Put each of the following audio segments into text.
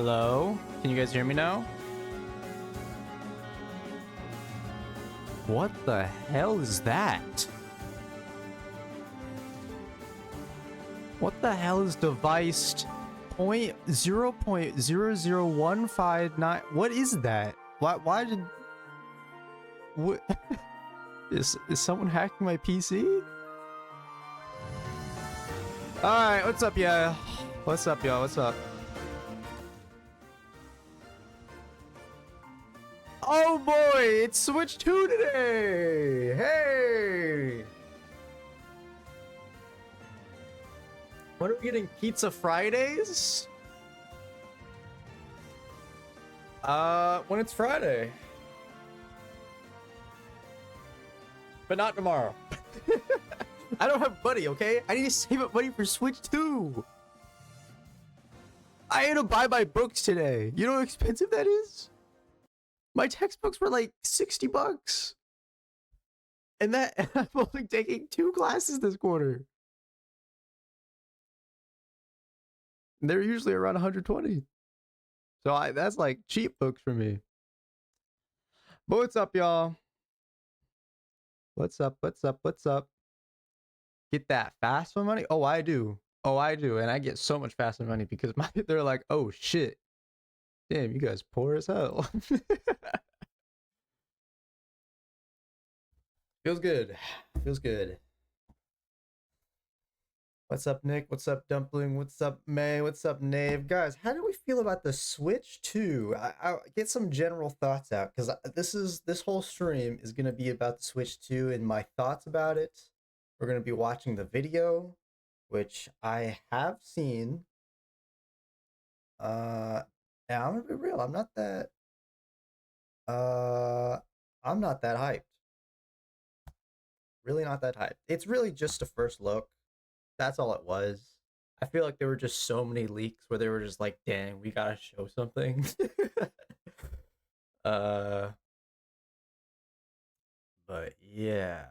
Hello? Can you guys hear me now? What the hell is that? What the hell is device point 0.00159? What is that? Why did what is someone hacking my PC? Alright, what's up, y'all? What's up, y'all? What's up? Oh boy, it's Switch 2 today! Hey! When are we getting Pizza Fridays? When it's Friday. But not tomorrow. I don't have money, okay? I need to save up money for Switch 2. I had to buy my books today. You know how expensive that is? My textbooks were like 60 bucks. And I'm only taking 2 classes this quarter. They're usually around 120. So that's like cheap books for me. But what's up, y'all? What's up? What's up? What's up? Get that fast money? Oh, I do. Oh, I do. And I get so much fast money because they're like, oh shit. Damn, you guys poor as hell. Feels good. Feels good. What's up, Nick? What's up, Dumpling? What's up, May? What's up, Nave? Guys, how do we feel about the Switch 2? I'll get some general thoughts out because this whole stream is gonna be about the Switch 2 and my thoughts about it. We're gonna be watching the video, which I have seen. Yeah, I'm gonna be real. I'm not that hyped. Really not that hyped. It's really just a first look. That's all it was. I feel like there were just so many leaks where they were just like, dang, we gotta show something. But yeah.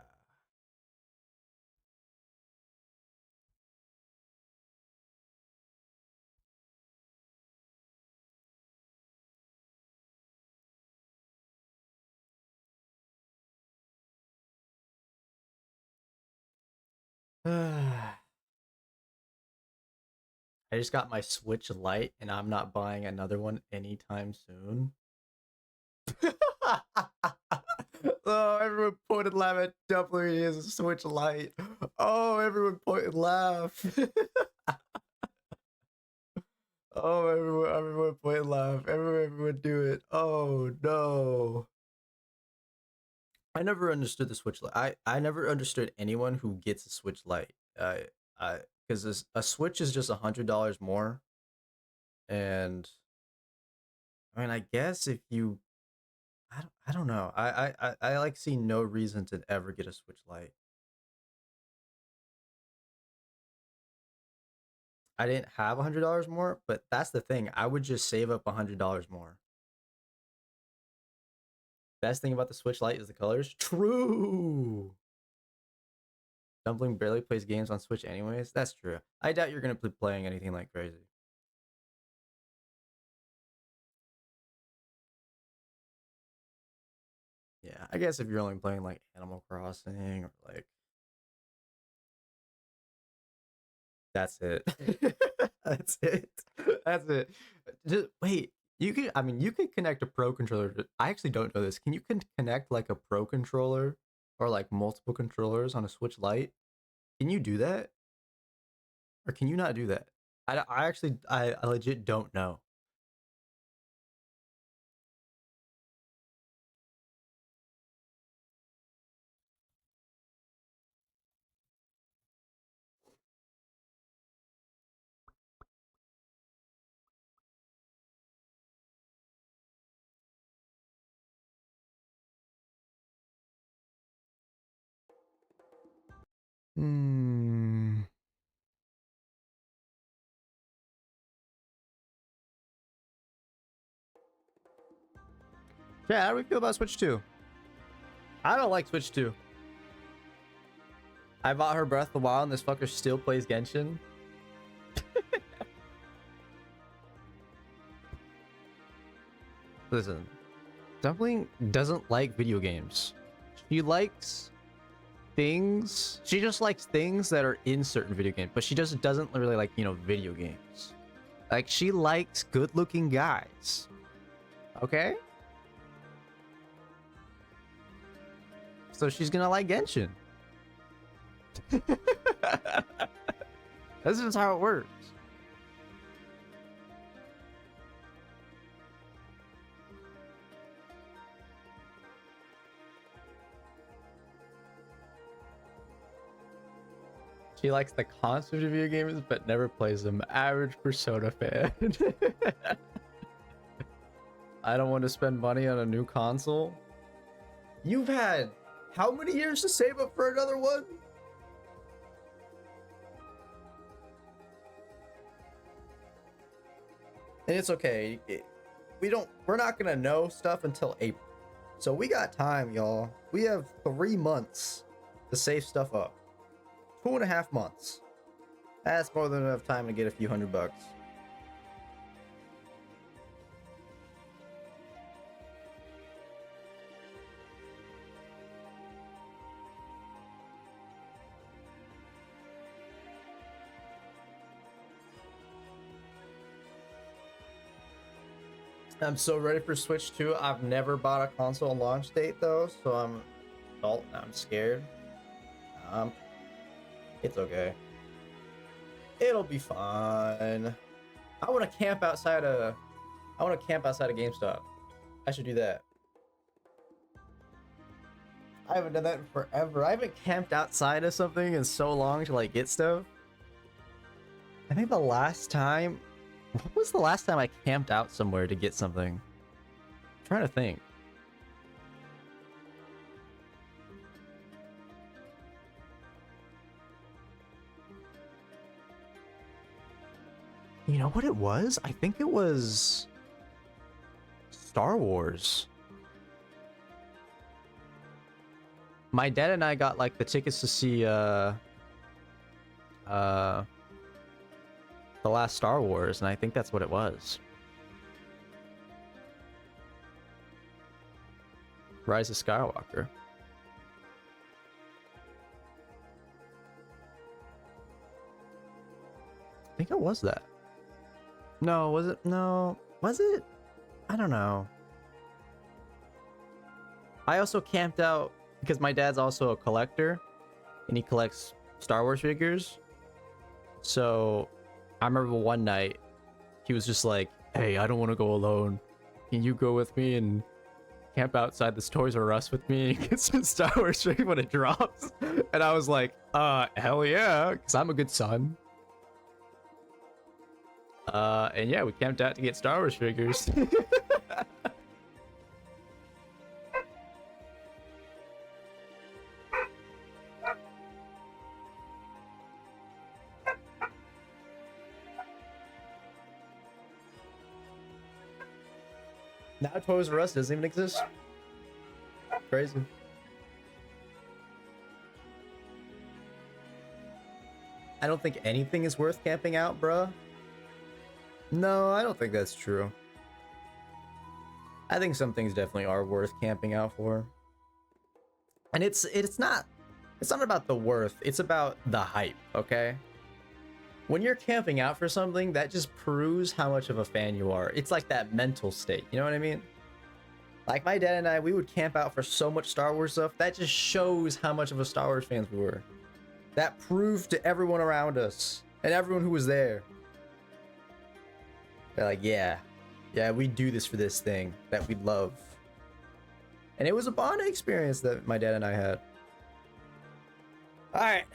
I just got my Switch Lite and I'm not buying another one anytime soon. Oh, everyone point and laugh at Dumpling is a Switch Lite. Oh, everyone point and laugh. Oh, everyone point and laugh. Everyone do it. Oh no. I never understood the Switch Lite. I never understood anyone who gets a Switch Lite. Because a Switch is just $100 more, and I mean, I guess if you, I don't know. I like see no reason to ever get a Switch Lite. I didn't have $100 more, but that's the thing. I would just save up $100 more. Best thing about the Switch Lite is the colors. True. Dumpling barely plays games on Switch anyways. That's true. I doubt you're gonna be playing anything like crazy. Yeah, I guess if you're only playing like Animal Crossing or like, that's it. That's it. That's it. Just wait. You can connect a pro controller. I actually don't know this. Can you connect like a pro controller or like multiple controllers on a Switch Lite? Can you do that? Or can you not do that? I legit don't know. Hmm. Yeah, how do we feel about Switch 2? I don't like Switch 2. I bought her Breath of the Wild and this fucker still plays Genshin. Listen, Dumpling doesn't like video games. She likes things. She just likes things that are in certain video games, but she just doesn't really like, you know, video games. Like, she likes good-looking guys. Okay? So she's gonna like Genshin. This is how it works. She likes the concept of video games, but never plays them. Average Persona fan. I don't want to spend money on a new console. You've had how many years to save up for another one? And it's okay. We're not gonna know stuff until April. So we got time, y'all. We have 3 months to save stuff up. 2.5 months. That's more than enough time to get a few $100. I'm so ready for Switch 2. I've never bought a console on launch date though, so I'm adult and I'm scared. It's okay. It'll be fine. I want to camp outside of GameStop. I should do that. I haven't done that in forever. I haven't camped outside of something in so long to like get stuff. I think the last time, what was the last time I camped out somewhere to get something? I'm trying to think. You know what it was? I think it was Star Wars. My dad and I got like the tickets to see the last Star Wars, and I think that's what it was. Rise of Skywalker. I think it was that. No, was it? No. Was it? I don't know. I also camped out because my dad's also a collector and he collects Star Wars figures. So I remember one night he was just like, "Hey, I don't want to go alone. Can you go with me and camp outside this Toys R Us with me and get some Star Wars figure when it drops?" And I was like, hell yeah, because I'm a good son. And yeah, we camped out to get Star Wars figures. Now Toys R Us doesn't even exist. Crazy. I don't think anything is worth camping out, bruh. No, I don't think that's true. I think some things definitely are worth camping out for. And it's not about the worth, it's about the hype, okay? When you're camping out for something, that just proves how much of a fan you are. It's like that mental state, you know what I mean? Like my dad and I, we would camp out for so much Star Wars stuff. That just shows how much of a Star Wars fans we were. That proved to everyone around us and everyone who was there. They're like, yeah, we do this for this thing that we love. And it was a bonding experience that my dad and I had. All right.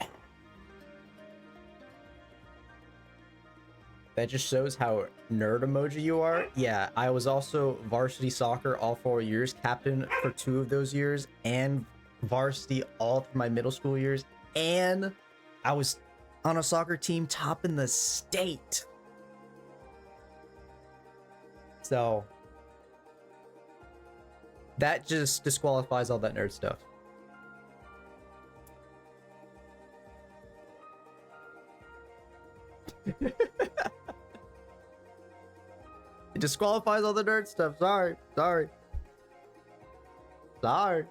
That just shows how nerd emoji you are. Yeah, I was also varsity soccer all 4 years, captain for 2 of those years, and varsity all through my middle school years. And I was on a soccer team top in the state. So that just disqualifies all that nerd stuff. It disqualifies all the nerd stuff. Sorry. Sorry. Sorry.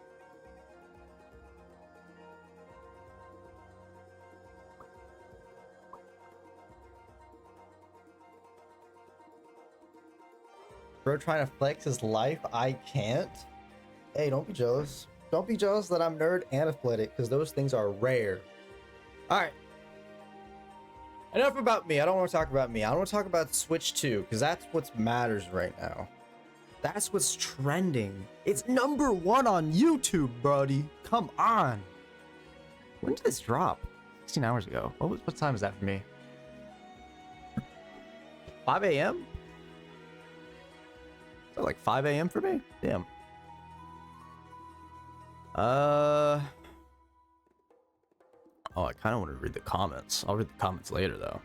Bro trying to flex his life. I can't. Hey, don't be jealous. Don't be jealous that I'm nerd and athletic, because those things are rare. All right. Enough about me. I don't want to talk about me. I want to talk about Switch 2, because that's what matters right now. That's what's trending. It's #1 on YouTube, buddy. Come on. When did this drop? 16 hours ago. What time is that for me? 5 a.m.? Is that like 5 a.m. for me? Damn. Oh, I kind of want to read the comments. I'll read the comments later, though.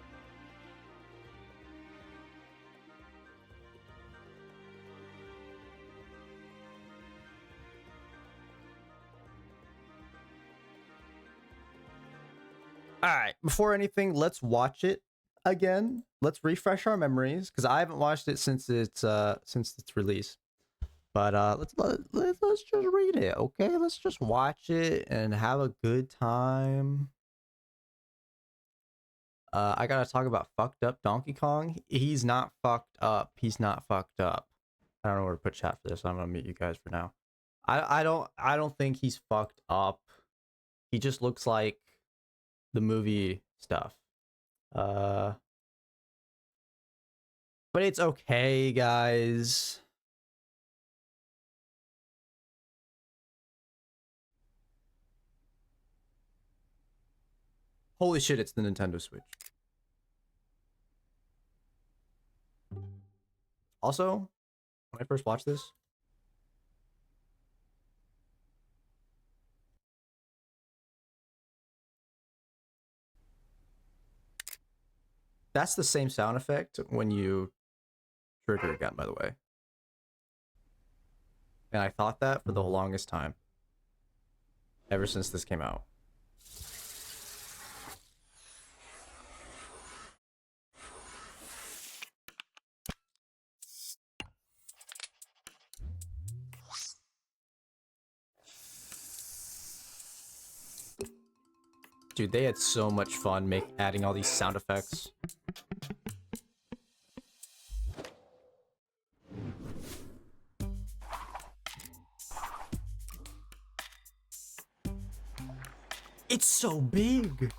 All right, before anything, let's watch it again. Let's refresh our memories, because I haven't watched it since its release. But let's just read it, okay? Let's just watch it and have a good time. I gotta talk about fucked up Donkey Kong. He's not fucked up. He's not fucked up. I don't know where to put chat for this. So I'm gonna mute you guys for now. I don't think he's fucked up. He just looks like the movie stuff. But it's okay, guys. Holy shit, it's the Nintendo Switch. Also, when I first watched this, that's the same sound effect when you trigger a gun, by the way. And I thought that for the longest time. Ever since this came out. Dude, they had so much fun adding all these sound effects. It's so big.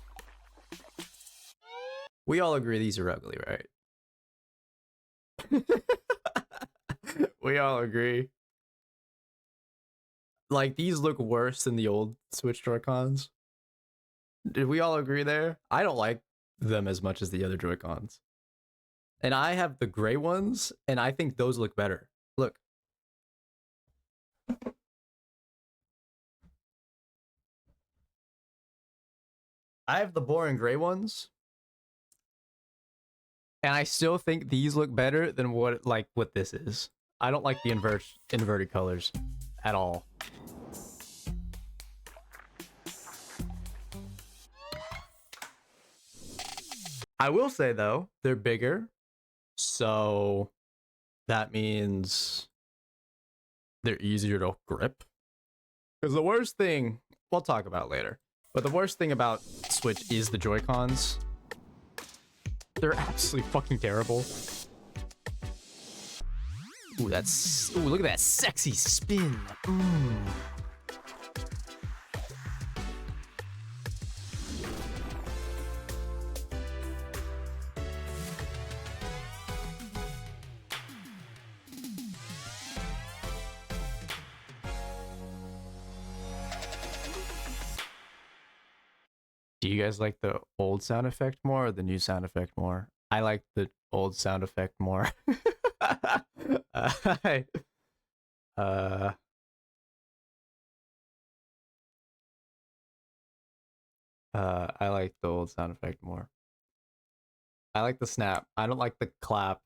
We all agree these are ugly, right? We all agree. Like, these look worse than the old Switch Joy-Cons. Did we all agree there? I don't like them as much as the other Joy-Cons. And I have the gray ones, and I think those look better. Look. I have the boring gray ones. And I still think these look better than what this is. I don't like the inverted colors at all. I will say, though, they're bigger. So that means they're easier to grip. Because the worst thing, we'll talk about later, but the worst thing about Switch is the Joy-Cons. They're absolutely fucking terrible. Ooh, look at that sexy spin. Do you guys like the old sound effect more or the new sound effect more? I like the old sound effect more. I like the old sound effect more. I like the snap. I don't like the clap.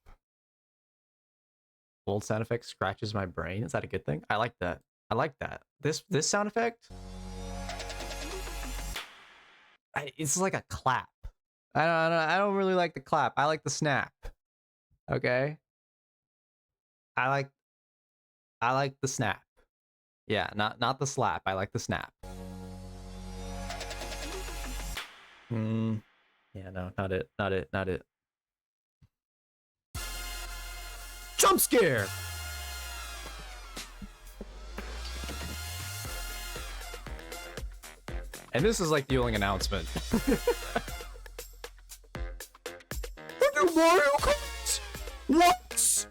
Old sound effect scratches my brain. Is that a good thing? I like that. I like that. This sound effect, it's like a clap. I don't really like the clap. I like the snap. Okay. I like the snap. Yeah, not the slap. I like the snap. Yeah, no, not it. Not it. Not it. Jump scare. And this is like the only announcement. Mario Kart. What?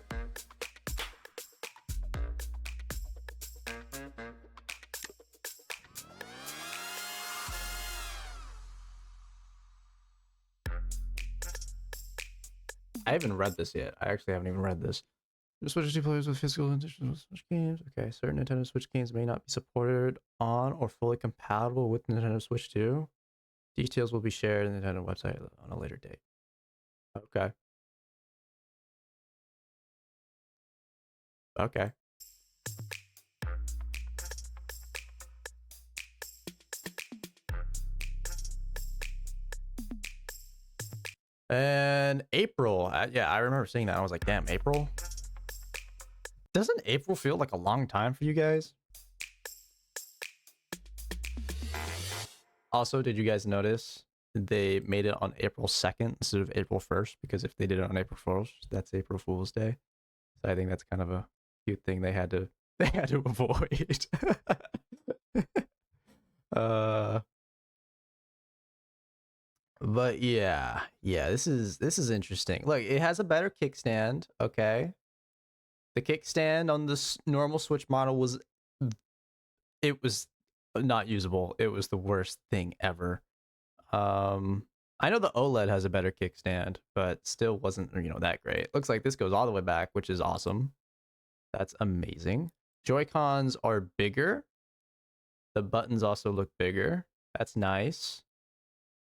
I haven't read this yet. I actually haven't even read this. Switch to players with physical editions of Switch games. Okay, certain Nintendo Switch games may not be supported on or fully compatible with Nintendo Switch 2. Details will be shared on the Nintendo website on a later date. Okay. Okay. And April. Yeah, I remember seeing that. I was like, damn, April? Doesn't April feel like a long time for you guys? Also, did you guys notice they made it on April 2nd instead of April 1st? Because if they did it on April 1st, that's April Fool's Day. So I think that's kind of a cute thing they had to avoid. But yeah, this is interesting. Look, it has a better kickstand, okay? The kickstand on this normal Switch model was not usable. It was the worst thing ever. I know the OLED has a better kickstand, but still wasn't, that great. Looks like this goes all the way back, which is awesome. That's amazing. Joy-Cons are bigger. The buttons also look bigger. That's nice.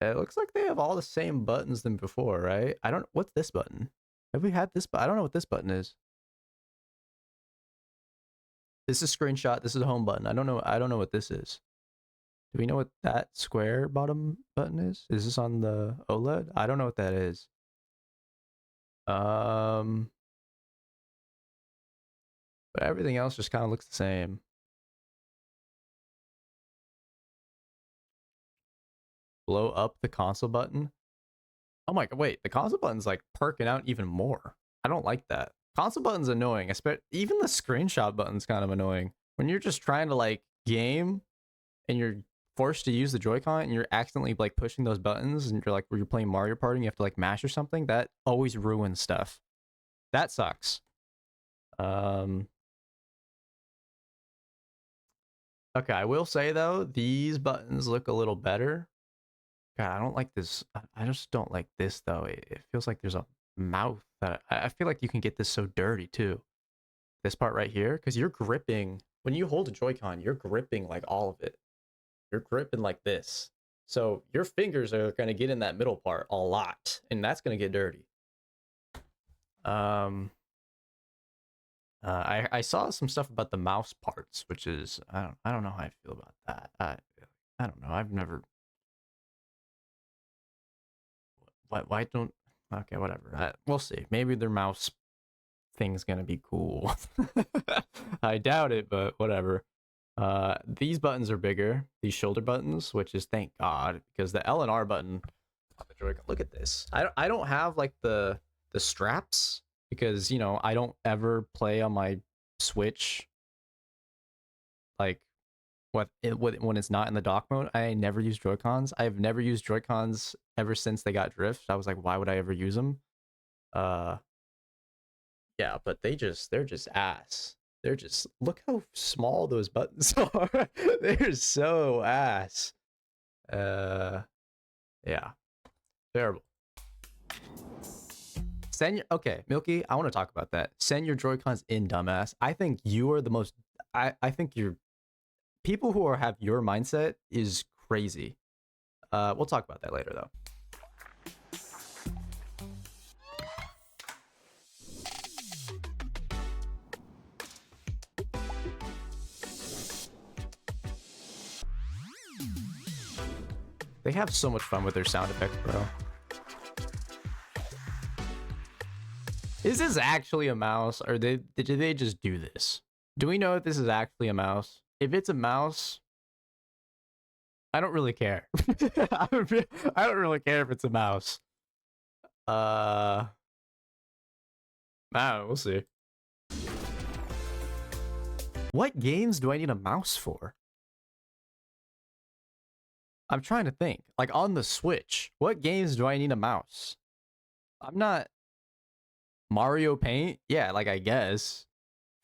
It looks like they have all the same buttons than before, right? What's this button? Have we had this? I don't know what this button is. This is screenshot. This is a home button. I don't know what this is. Do we know what that square bottom button is? Is this on the OLED? I don't know what that is. But everything else just kind of looks the same. Blow up the console button. Oh my god, wait, the console button's like perking out even more. I don't like that. Console button's annoying, even the screenshot button's kind of annoying. When you're just trying to like game and you're forced to use the Joy-Con and you're accidentally like pushing those buttons and you're like where you're playing Mario Party and you have to like mash or something, that always ruins stuff. That sucks. Okay, I will say though, these buttons look a little better. God, I don't like this. I just don't like this though. It feels like there's a mouth that I feel like you can get this so dirty too. This part right here, because you're gripping when you hold a Joy-Con, you're gripping like all of it. You're gripping like this. So your fingers are gonna get in that middle part a lot, and that's gonna get dirty. I saw some stuff about the mouse parts, which is I don't know how I feel about that. I don't know. I've never. Why don't? Okay, whatever. We'll see. Maybe their mouse thing's gonna be cool. I doubt it, but whatever. These buttons are bigger. These shoulder buttons, which is thank God, because the L and R button on the Joy-Con. Look at this. I don't have like the straps because I don't ever play on my Switch. Like when it's not in the dock mode, I never use Joy-Cons. I have never used Joy-Cons ever since they got drift. I was like, why would I ever use them? Yeah, but they're just ass. They're just look how small those buttons are. They're so ass. Yeah. Terrible. Okay, Milky, I want to talk about that. Send your Joy-Cons in, dumbass. I think you are the most I think you're people who have your mindset is crazy. We'll talk about that later though. They have so much fun with their sound effects, bro. Is this actually a mouse, or did they just do this? Do we know if this is actually a mouse? If it's a mouse, I don't really care. I don't really care if it's a mouse. I don't know, we'll see. What games do I need a mouse for? I'm trying to think. Like on the Switch, what games do I need a mouse? I'm not Mario Paint. Yeah, like I guess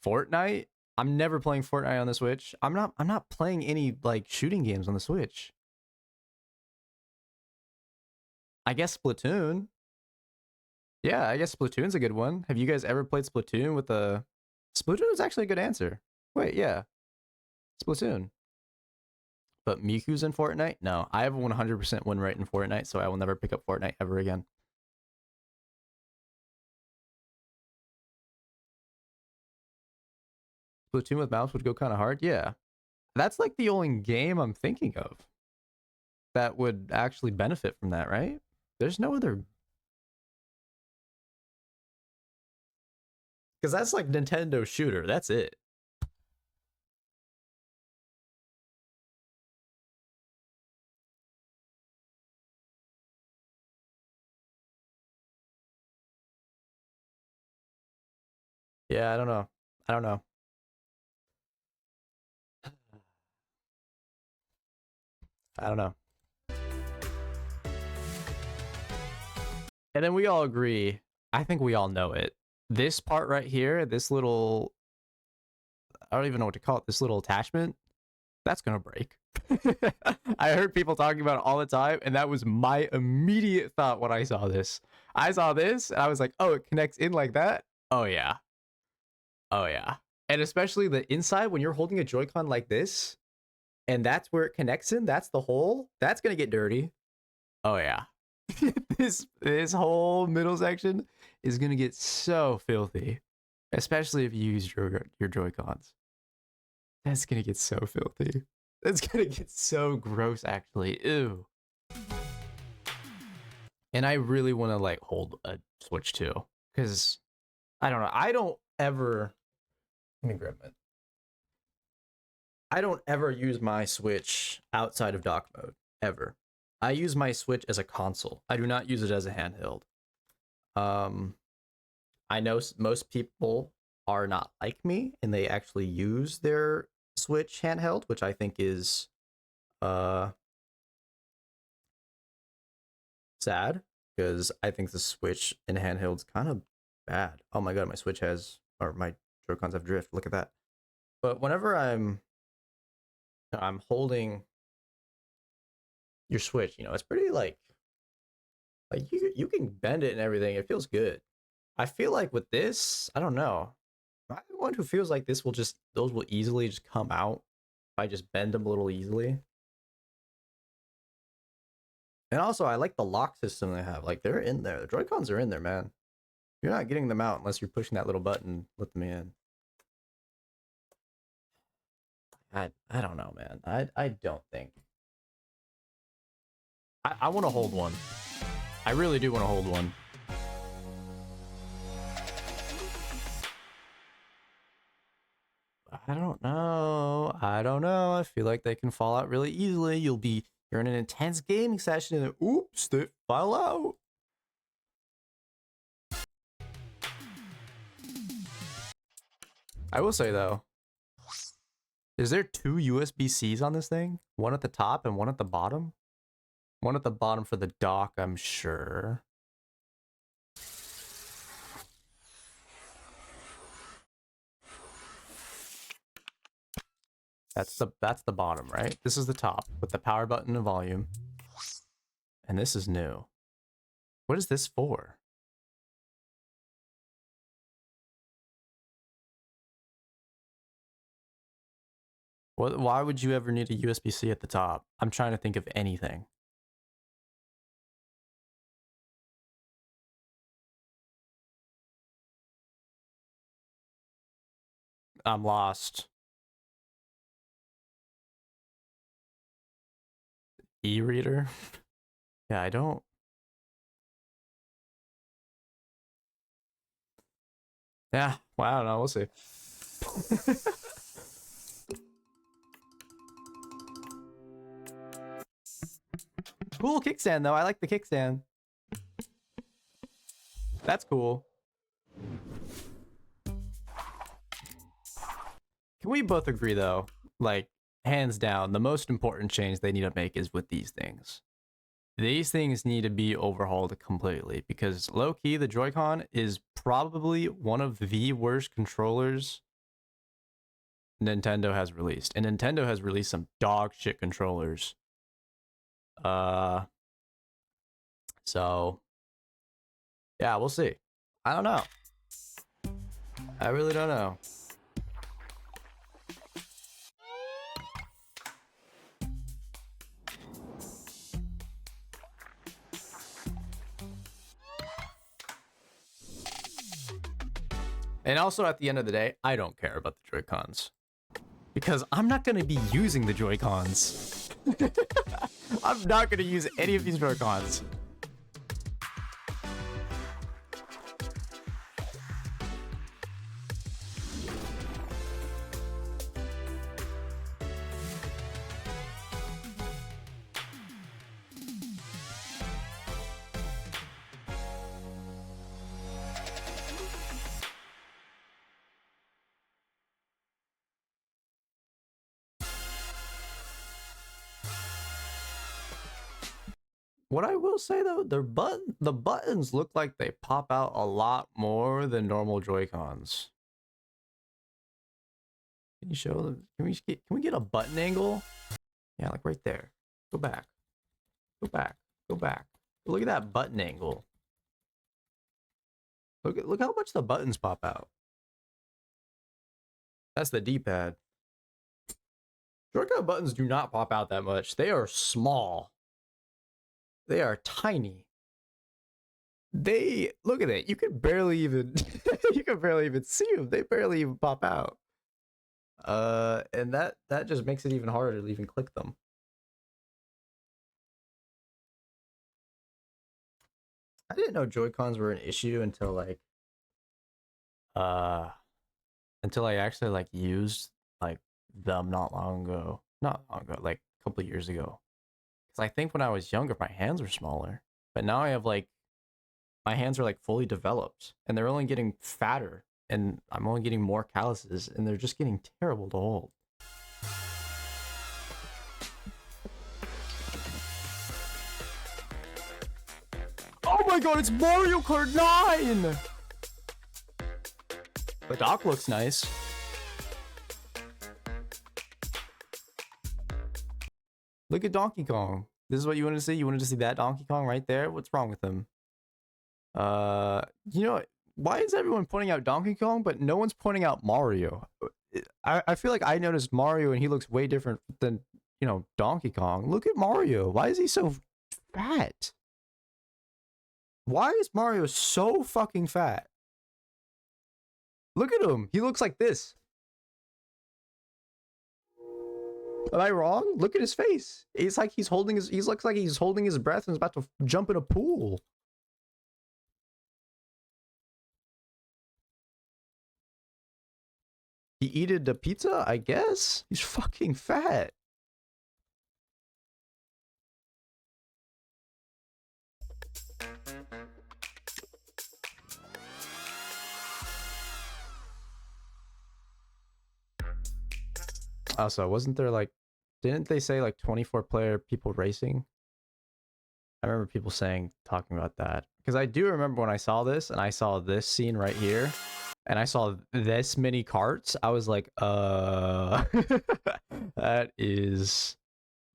Fortnite. I'm never playing Fortnite on the Switch. I'm not playing any like shooting games on the Switch. I guess Splatoon. Yeah, I guess Splatoon's a good one. Have you guys ever played Splatoon with a Splatoon is actually a good answer. Wait, yeah. Splatoon. But Miku's in Fortnite? No, I have a 100% win rate in Fortnite, so I will never pick up Fortnite ever again. Splatoon with mouse would go kind of hard? Yeah. That's like the only game I'm thinking of that would actually benefit from that, right? There's no other. Because that's like Nintendo shooter. That's it. Yeah, I don't know. I don't know. I don't know. And then we all agree. I think we all know it. This part right here, this little, I don't even know what to call it, this little attachment, that's going to break. I heard people talking about it all the time, and that was my immediate thought when I saw this. I saw this, and I was like, oh, it connects in like that? Oh, yeah. Oh, yeah. And especially the inside, when you're holding a Joy-Con like this, and that's where it connects in, that's the hole, that's going to get dirty. Oh, yeah. this whole middle section is gonna get so filthy, especially if you use your Joy-Cons. That's gonna get so filthy. That's gonna get so gross, actually. Ew. And I really want to like hold a Switch too, because I don't know. I don't ever. Let me grab it. I don't ever use my Switch outside of dock mode ever. I use my Switch as a console. I do not use it as a handheld. I know most people are not like me and they actually use their Switch handheld, which I think is sad because I think the Switch in handheld's kind of bad. Oh my god, my Switch has or my Joy-Cons have drift. Look at that. But whenever I'm holding your Switch, you know, it's pretty like you can bend it and everything. It feels good. I feel like with this, I don't know. I'm the one who feels like those will easily just come out if I just bend them a little easily. And also, I like the lock system they have. Like they're in there. The Joy-Cons are in there, man. You're not getting them out unless you're pushing that little button. Let them in. I don't know, man. I don't think. I want to hold one. I really do want to hold one. I don't know. I don't know. I feel like they can fall out really easily. You're in an intense gaming session and then, oops, they fall out. I will say though, is there two USB-Cs on this thing? One at the top and one at the bottom? One at the bottom for the dock, I'm sure. That's the bottom, right? This is the top with the power button and volume. And this is new. What is this for? Why would you ever need a USB-C at the top? I'm trying to think of anything. I'm lost. E-reader? Yeah, I don't. Yeah, well, I don't know. We'll see. Cool kickstand, though. I like the kickstand. That's cool. Can we both agree, though? Like, hands down, the most important change they need to make is with these things. These things need to be overhauled completely because low-key, the Joy-Con is probably one of the worst controllers Nintendo has released. And Nintendo has released some dog shit controllers. So yeah, we'll see. I don't know. I really don't know. And also at the end of the day, I don't care about the Joy-Cons. Because I'm not going to be using the Joy-Cons. I'm not going to use any of these Joy-Cons. What I will say though, the buttons look like they pop out a lot more than normal Joy-Cons. Can you show them? Can we get a button angle? Yeah, like right there. Go back. Go back. Go back. Look at that button angle. Look how much the buttons pop out. That's the D-pad. Joy-Con buttons do not pop out that much. They are small. They are tiny. They look at it. You could barely even you could barely even see them. They barely even pop out. And that just makes it even harder to even click them. I didn't know Joy-Cons were an issue until like until I actually like used like them not long ago. Not long ago, like a couple of years ago. Cuz I think when I was younger my hands were smaller. But now I have like my hands are like fully developed and they're only getting fatter and I'm only getting more calluses and they're just getting terrible to hold. Oh my god, it's Mario Kart 9! The dock looks nice. Look at Donkey Kong. This is what you wanted to see? You wanted to see that Donkey Kong right there? What's wrong with him? You know, why is everyone pointing out Donkey Kong, but no one's pointing out Mario? I feel like I noticed Mario and he looks way different than, you know, Donkey Kong. Look at Mario. Why is he so fat? Why is Mario so fucking fat? Look at him. He looks like this. Am I wrong? Look at his face. It's like he's holding his. He looks like he's holding his breath and is about to jump in a pool. He eated the pizza, I guess. He's fucking fat. Also, wasn't there like, didn't they say like 24-player people racing? I remember people talking about that. Because I do remember when I saw this and I saw this scene right here and I saw this many carts, I was like, that is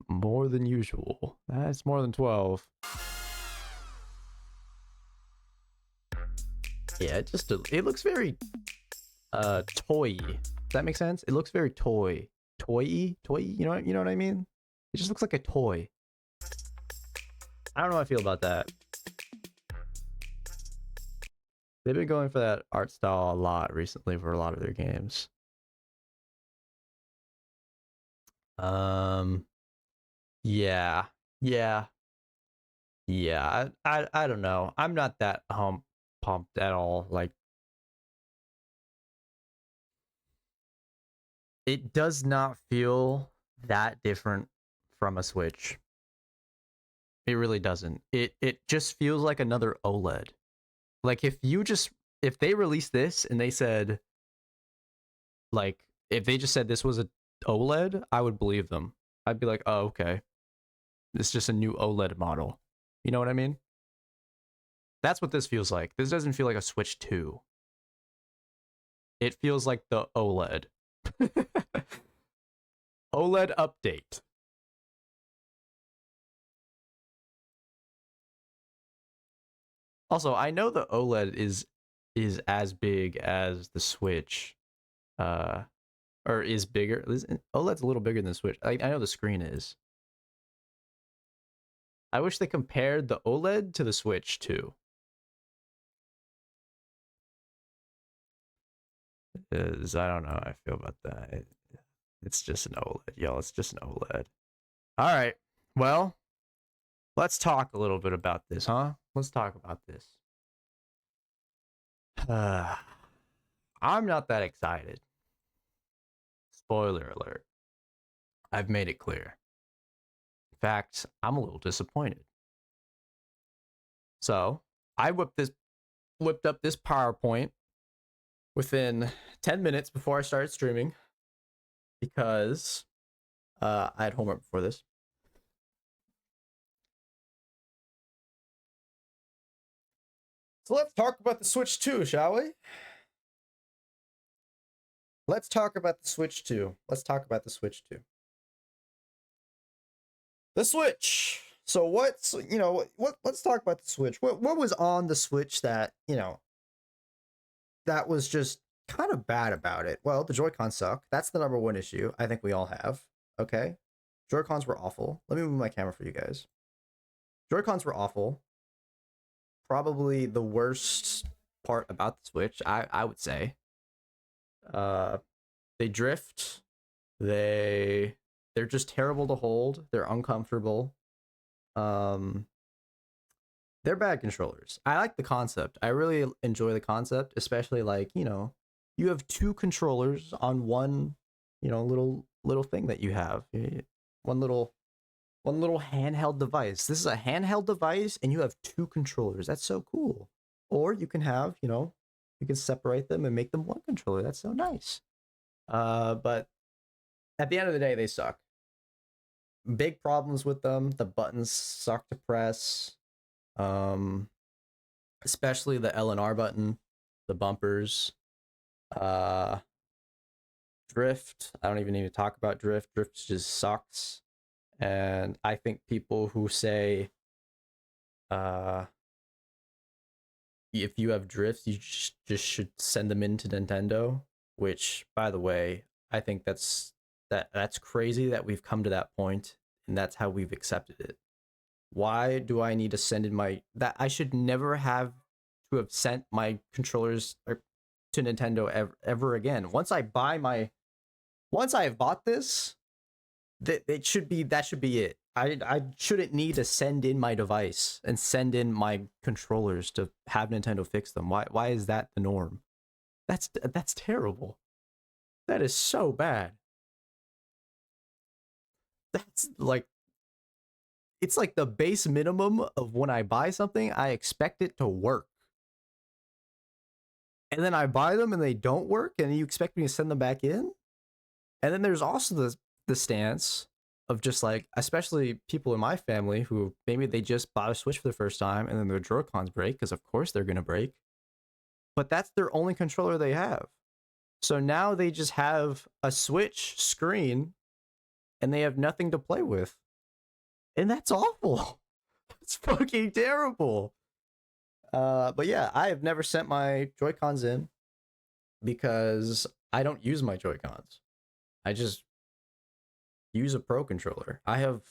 more than usual. That's more than 12. Yeah, it looks very toy. Does that make sense? It looks very toy. Toy-y? You know what I mean? It just looks like a toy. I don't know how I feel about that. They've been going for that art style a lot recently for a lot of their games. Yeah. I don't know. I'm not that pumped at all. Like it does not feel that different from a Switch. It really doesn't. It just feels like another OLED. Like if they released this and they said, like, if they just said this was a OLED, I would believe them. I'd be like, oh, okay. It's just a new OLED model. You know what I mean? That's what this feels like. This doesn't feel like a Switch 2. It feels like the OLED. OLED update. Also, I know the OLED is as big as the Switch. Or is bigger. OLED's a little bigger than the Switch. I know the screen is. I wish they compared the OLED to the Switch too. I don't know how I feel about that. It's just an OLED, yo. It's just an OLED. All right. Well, let's talk a little bit about this, huh? Let's talk about this. I'm not that excited. Spoiler alert. I've made it clear. In fact, I'm a little disappointed. So I whipped up this PowerPoint within 10 minutes before I started streaming because I had homework before this. So let's talk about the Switch 2, shall we? Let's talk about the Switch 2. Let's talk about the Switch 2. The Switch. So what's, let's talk about the Switch. What was on the Switch that, that was just kind of bad about it? Well, the Joy-Con suck. That's the number one issue I think we all have. Okay? Joy-Cons were awful. Let me move my camera for you guys. Joy-Cons were awful. Probably the worst part about the Switch, I would say. They drift. They're just terrible to hold. They're uncomfortable. They're bad controllers. I like the concept. I really enjoy the concept, especially like, you have two controllers on one, little thing that you have. One little handheld device. This is a handheld device and you have two controllers. That's so cool. Or you can have, you can separate them and make them one controller. That's so nice. But at the end of the day, they suck. Big problems with them. The buttons suck to press. Especially the L and R button, the bumpers. Drift. I don't even need to talk about drift. Drift just sucks. And I think people who say if you have drifts, you just should send them into Nintendo, which, by the way, I think that's crazy that we've come to that point and that's how we've accepted it. Why do I need to send in that I should never have to have sent my controllers to Nintendo ever again. Once I have bought this, that should be it. I shouldn't need to send in my device and send in my controllers to have Nintendo fix them. Why is that the norm? That's terrible. That is so bad. That's like, it's like the base minimum of when I buy something, I expect it to work. And then I buy them and they don't work and you expect me to send them back in? And then there's also the stance of just like, especially people in my family who maybe they just bought a Switch for the first time and then their Joy-Cons break, because of course they're going to break. But that's their only controller they have. So now they just have a Switch screen and they have nothing to play with. And that's awful. It's fucking terrible. But yeah, I have never sent my Joy-Cons in because I don't use my Joy-Cons. I just use a Pro controller. I have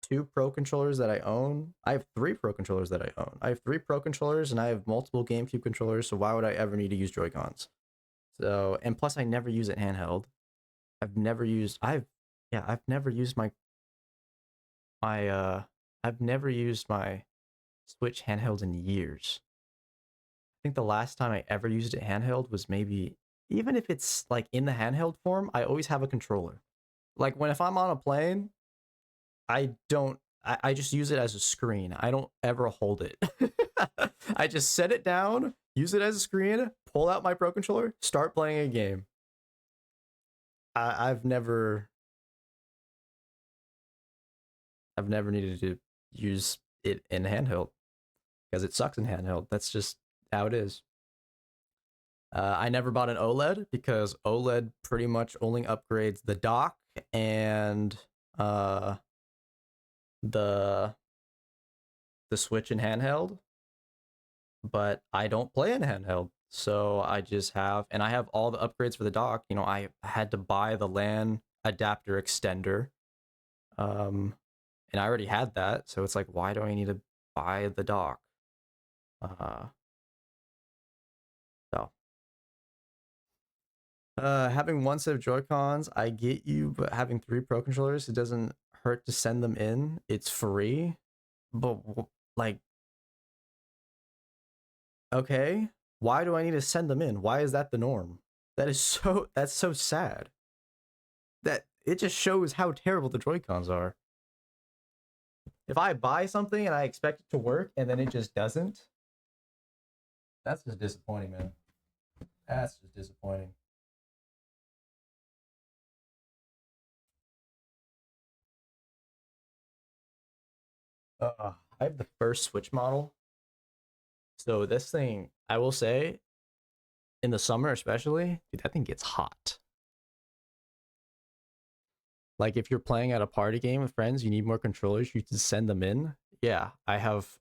2 Pro controllers that I own. I have 3 Pro controllers that I own. I have 3 Pro controllers and I have multiple GameCube controllers, so why would I ever need to use Joy-Cons? So, and plus I never use it handheld. I've never used my Switch handheld in years. I think the last time I ever used it handheld was maybe even if it's like in the handheld form, I always have a controller. Like if I'm on a plane, I just use it as a screen. I don't ever hold it. I just set it down, use it as a screen, pull out my Pro Controller, start playing a game. I've never needed to use it in handheld because it sucks in handheld. That's just how it is. I never bought an OLED because OLED pretty much only upgrades the dock and the Switch in handheld, but I don't play in handheld. So I just have, and I have all the upgrades for the dock. You know, I had to buy the LAN adapter extender. And I already had that, so it's like, why do I need to buy the dock? So having one set of Joy-Cons, I get you, but having 3 Pro controllers, it doesn't hurt to send them in. It's free, but like, okay, why do I need to send them in? Why is that the norm? That's so sad. That it just shows how terrible the Joy-Cons are. If I buy something and I expect it to work and then it just doesn't, that's just disappointing, man. That's just disappointing. I have the first Switch model. So this thing, I will say, in the summer especially, dude, that thing gets hot. Like if you're playing at a party game with friends, you need more controllers, you just send them in. Yeah, I have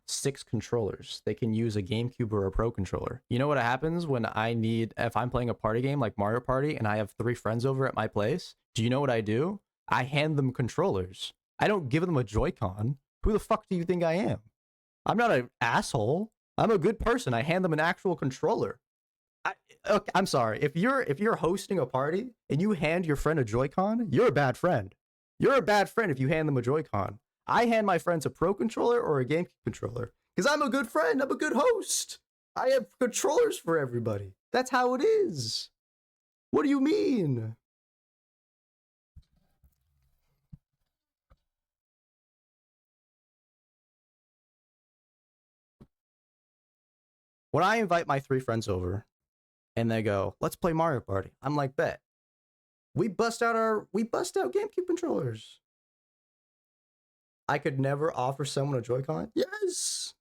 6 controllers. They can use a GameCube or a Pro controller. You know what happens when if I'm playing a party game like Mario Party and I have 3 friends over at my place? Do you know what I do? I hand them controllers. I don't give them a Joy-Con. Who the fuck do you think I am? I'm not an asshole. I'm a good person. I hand them an actual controller. I'm sorry. If you're hosting a party and you hand your friend a Joy-Con, you're a bad friend. You're a bad friend if you hand them a Joy-Con. I hand my friends a Pro controller or a GameCube controller because I'm a good friend. I'm a good host. I have controllers for everybody. That's how it is. What do you mean? When I invite my 3 friends over and they go, "Let's play Mario Party," I'm like, "Bet." We bust out GameCube controllers. I could never offer someone a Joy-Con. Yes.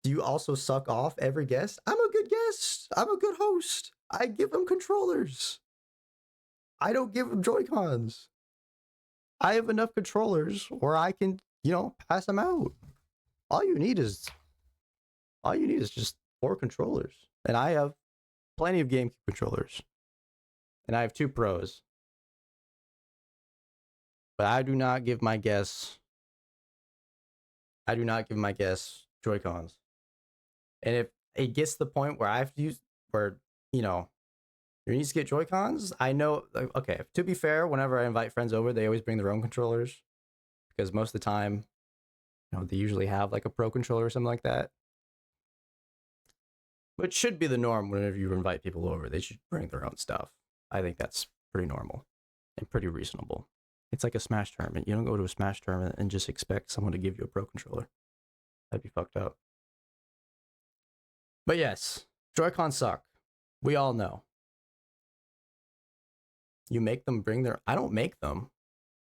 Do you also suck off every guest? I'm a good guest. I'm a good host. I give them controllers. I don't give them Joy-Cons. I have enough controllers where I can, pass them out. All you need is just 4 controllers. And I have plenty of GameCube controllers. And I have 2 Pros. But I do not give my guests Joy-Cons. And if it gets to the point where I have to use, where, there needs to get Joy-Cons, I know, okay, to be fair, whenever I invite friends over, they always bring their own controllers. Because most of the time, they usually have like a Pro controller or something like that. Which should be the norm whenever you invite people over. They should bring their own stuff. I think that's pretty normal and pretty reasonable. It's like a Smash tournament. You don't go to a Smash tournament and just expect someone to give you a Pro controller. That'd be fucked up. But yes, Joy-Con suck. We all know. You make them bring their... I don't make them,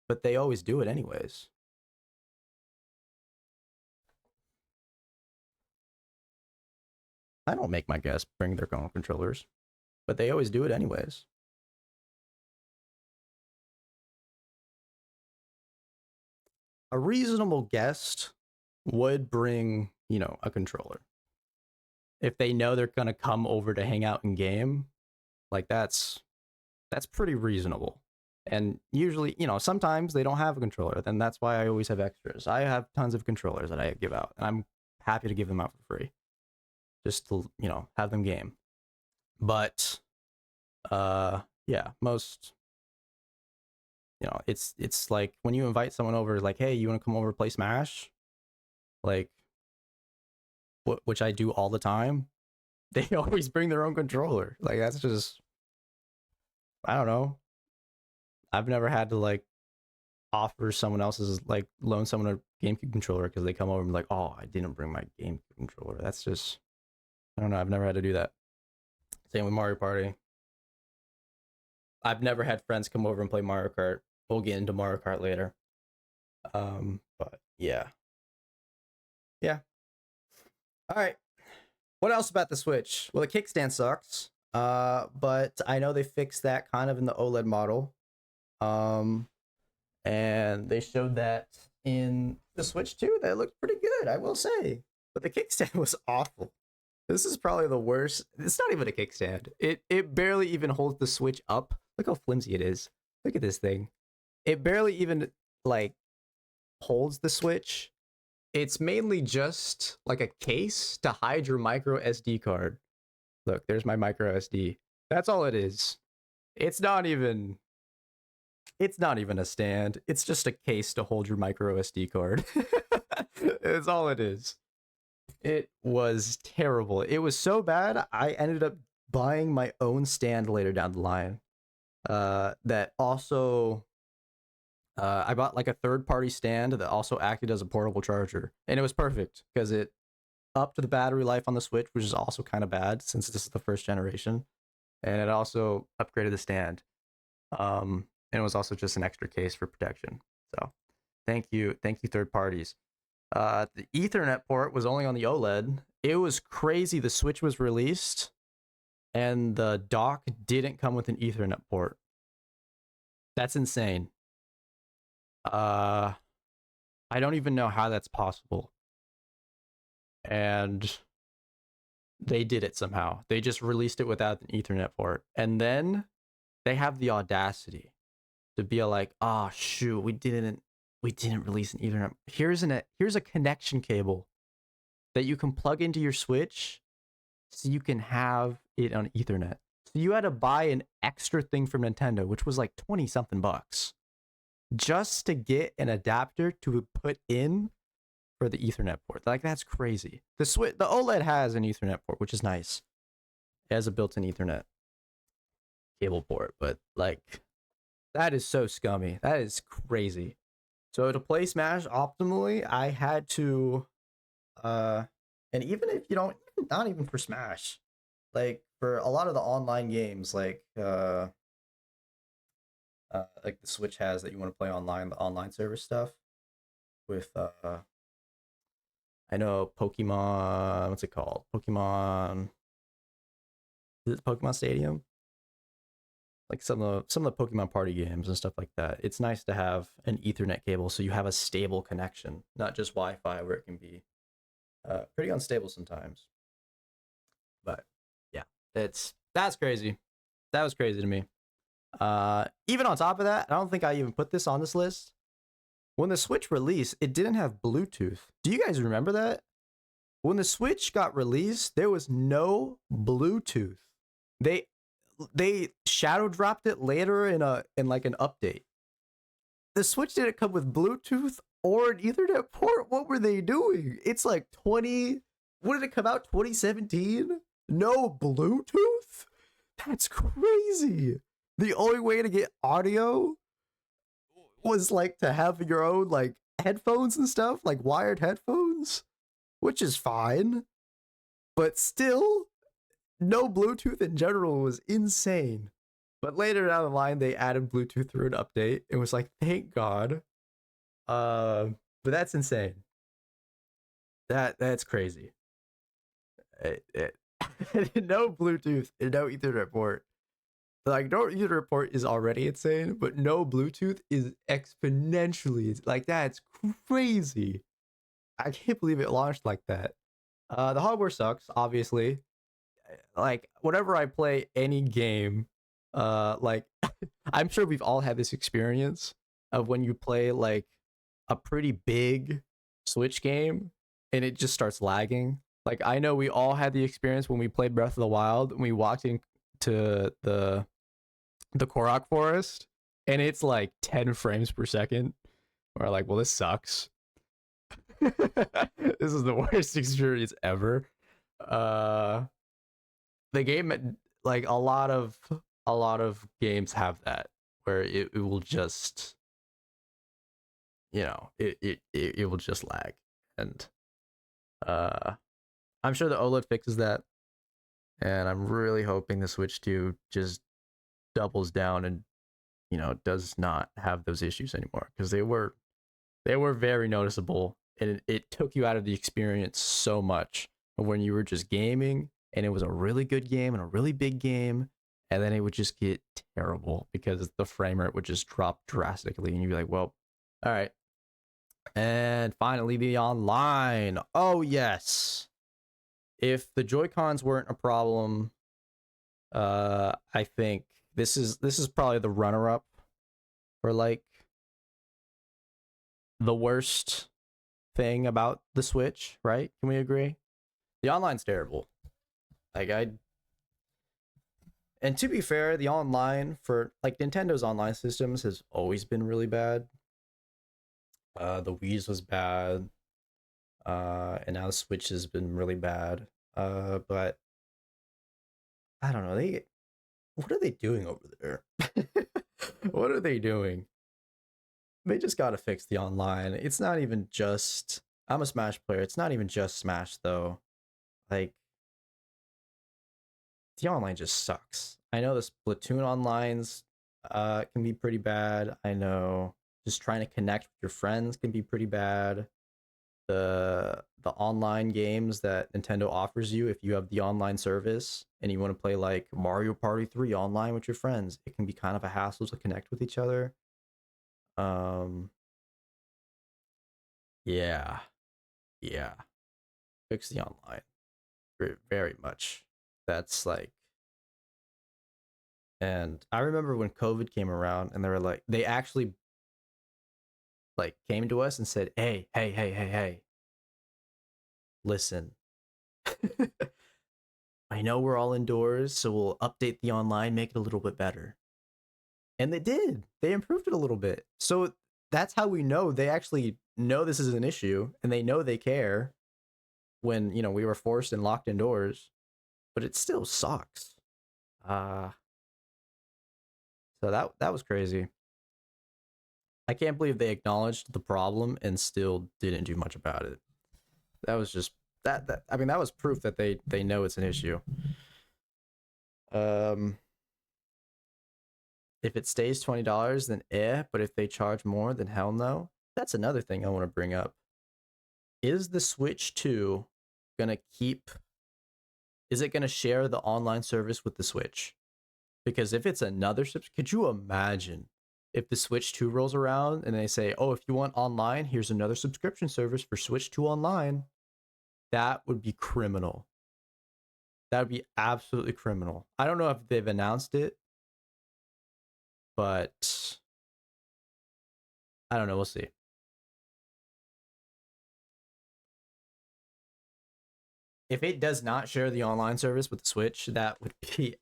but they always do it anyways. I don't make my guests bring their own controllers, but they always do it anyways. A reasonable guest would bring, a controller. If they know they're going to come over to hang out in game, like that's pretty reasonable. And usually, sometimes they don't have a controller. Then that's why I always have extras. I have tons of controllers that I give out, and I'm happy to give them out for free. Just to, have them game. But yeah, most, it's like when you invite someone over, like, hey, you want to come over play Smash? Like, which I do all the time. They always bring their own controller. Like that's just, I don't know. I've never had to like offer someone else's, like loan someone a GameCube controller because they come over and be like, oh, I didn't bring my GameCube controller. That's just, I don't know. I've never had to do that. Same with Mario Party. I've never had friends come over and play Mario Kart. We'll get into Mario Kart later. But yeah. Yeah. All right. What else about the Switch? Well, the kickstand sucks. But I know they fixed that kind of in the OLED model. And they showed that in the Switch too. That looked pretty good, I will say. But the kickstand was awful. This is probably the worst. It's not even a kickstand. It barely even holds the Switch up. Look how flimsy it is. Look at this thing. It barely even like holds the Switch. It's mainly just like a case to hide your micro SD card. Look, there's my micro SD. That's all it is. It's not even a stand. It's just a case to hold your micro SD card. It's all it is. It was terrible. It was so bad, I ended up buying my own stand later down the line. That also, I bought like a third-party stand that also acted as a portable charger. And it was perfect because it upped the battery life on the Switch, which is also kind of bad since this is the first generation. And it also upgraded the stand. And it was also just an extra case for protection. So thank you third parties. The Ethernet port was only on the OLED. It was crazy. The Switch was released and the dock didn't come with an Ethernet port. That's insane. I don't even know how that's possible. And they did it somehow. They just released it without an Ethernet port. And then they have the audacity to be like, "Ah, oh, shoot, we didn't release an Ethernet. Here's a connection cable that you can plug into your Switch so you can have it on Ethernet." So you had to buy an extra thing from Nintendo, which was like 20 something bucks, just to get an adapter to put in for the Ethernet port. Like that's crazy. The OLED has an Ethernet port, which is nice. It has a built-in Ethernet cable port, but like that is so scummy. That is crazy. So to play Smash optimally, I had to, and even if you don't, not even for Smash, like for a lot of the online games, like the Switch has that you want to play online, the online service stuff with, I know Pokemon, what's it called? Pokemon, is it Pokemon Stadium? Like some of the Pokemon party games and stuff like that. It's nice to have an Ethernet cable so you have a stable connection, not just Wi-Fi where it can be pretty unstable sometimes. But yeah, that's crazy. That was crazy to me. Even on top of that, I don't think I even put this on this list. When the Switch released, it didn't have Bluetooth. Do you guys remember that? When the Switch got released, there was no Bluetooth. They shadow dropped it later in like an update. The Switch didn't come with Bluetooth or an Ethernet port. What were they doing? It's like what did it come out? 2017? No Bluetooth? That's crazy. The only way to get audio was like to have your own like headphones and stuff, like wired headphones, which is fine. But still, no Bluetooth in general was insane. But later down the line, they added Bluetooth through an update. It was like, thank God. But that's insane. That's crazy. No Bluetooth and no Ethernet port. Like, no Ethernet port is already insane, but no Bluetooth is exponentially like that's crazy. I can't believe it launched like that. The hardware sucks, obviously. Like whenever I play any game, like I'm sure we've all had this experience of when you play like a pretty big Switch game and it just starts lagging. Like I know we all had the experience when we played Breath of the Wild and we walked into the Korok Forest and it's like 10 frames per second. We're like, well, this sucks. This is the worst experience ever. the game, like a lot of games have that where it will just, it will just lag. And uh I'm sure the OLED fixes that, and I'm really hoping the Switch 2 just doubles down and does not have those issues anymore, because they were very noticeable, and it took you out of the experience so much when you were just gaming and it was a really good game and a really big game, and then it would just get terrible because the frame rate would just drop drastically, and you'd be like, well, all right. And finally, the online. Oh yes, if the Joy-Cons weren't a problem, I think this is probably the runner-up for like the worst thing about the Switch, right? Can we agree? The online's terrible. Like and to be fair, the online for like Nintendo's online systems has always been really bad. The Wii's was bad. And now the Switch has been really bad. But I don't know. What are they doing over there? What are they doing? They just gotta fix the online. It's not even just. I'm a Smash player. It's not even just Smash though. Like the online just sucks. I know the Splatoon onlines can be pretty bad. I know just trying to connect with your friends can be pretty bad. The online games that Nintendo offers you, if you have the online service and you want to play like Mario Party 3 online with your friends, it can be kind of a hassle to connect with each other. Um yeah. Yeah. Fix the online. Very much. That's like, and I remember when COVID came around and they actually like came to us and said, hey, listen. I know we're all indoors, so we'll update the online, make it a little bit better. And they did. They improved it a little bit. So that's how we know they actually know this is an issue and they know they care when, we were forced and locked indoors, but it still sucks. So that was crazy. I can't believe they acknowledged the problem and still didn't do much about it. That was just that I mean, that was proof that they know it's an issue. Um if it stays $20, then but if they charge more, then hell no. That's another thing I want to bring up. Is the Switch 2 gonna keep? Is it gonna share the online service with the Switch? Because if it's another could you imagine if the Switch 2 rolls around and they say, oh, if you want online, here's another subscription service for Switch 2 online? That would be criminal. That would be absolutely criminal. I don't know if they've announced it, but I don't know. We'll see. If it does not share the online service with the Switch, that would be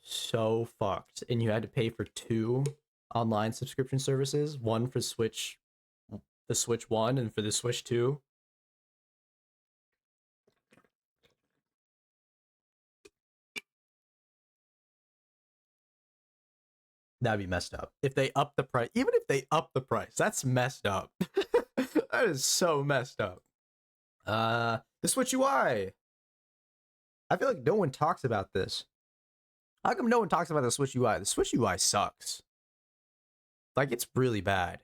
so fucked. And you had to pay for 2 online subscription services, one for Switch, the Switch 1, and for the Switch 2. That'd be messed up. If they up the price, even if they up the price, that's messed up. That is so messed up. The Switch UI. I feel like no one talks about this. How come no one talks about the Switch UI? The Switch UI sucks. Like, it's really bad.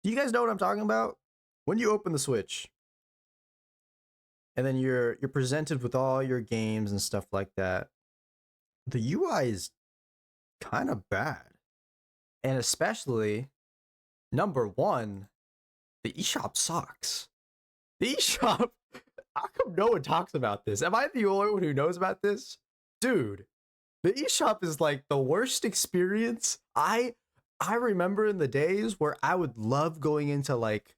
Do you guys know what I'm talking about? When you open the Switch, and then you're presented with all your games and stuff like that, the UI is kind of bad. And especially, number one, the eShop sucks. The eShop, how come no one talks about this? Am I the only one who knows about this? Dude, the eShop is like the worst experience. I remember in the days where I would love going into like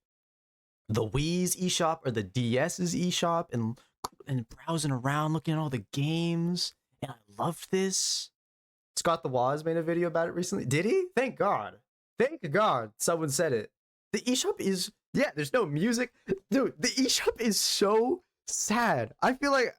the Wii's eShop or the DS's eShop and browsing around, looking at all the games. And I loved this. Scott the Woz made a video about it recently. Did he? Thank God. Thank God someone said it. The eShop is, yeah, there's no music. Dude, the eShop is so sad. I feel like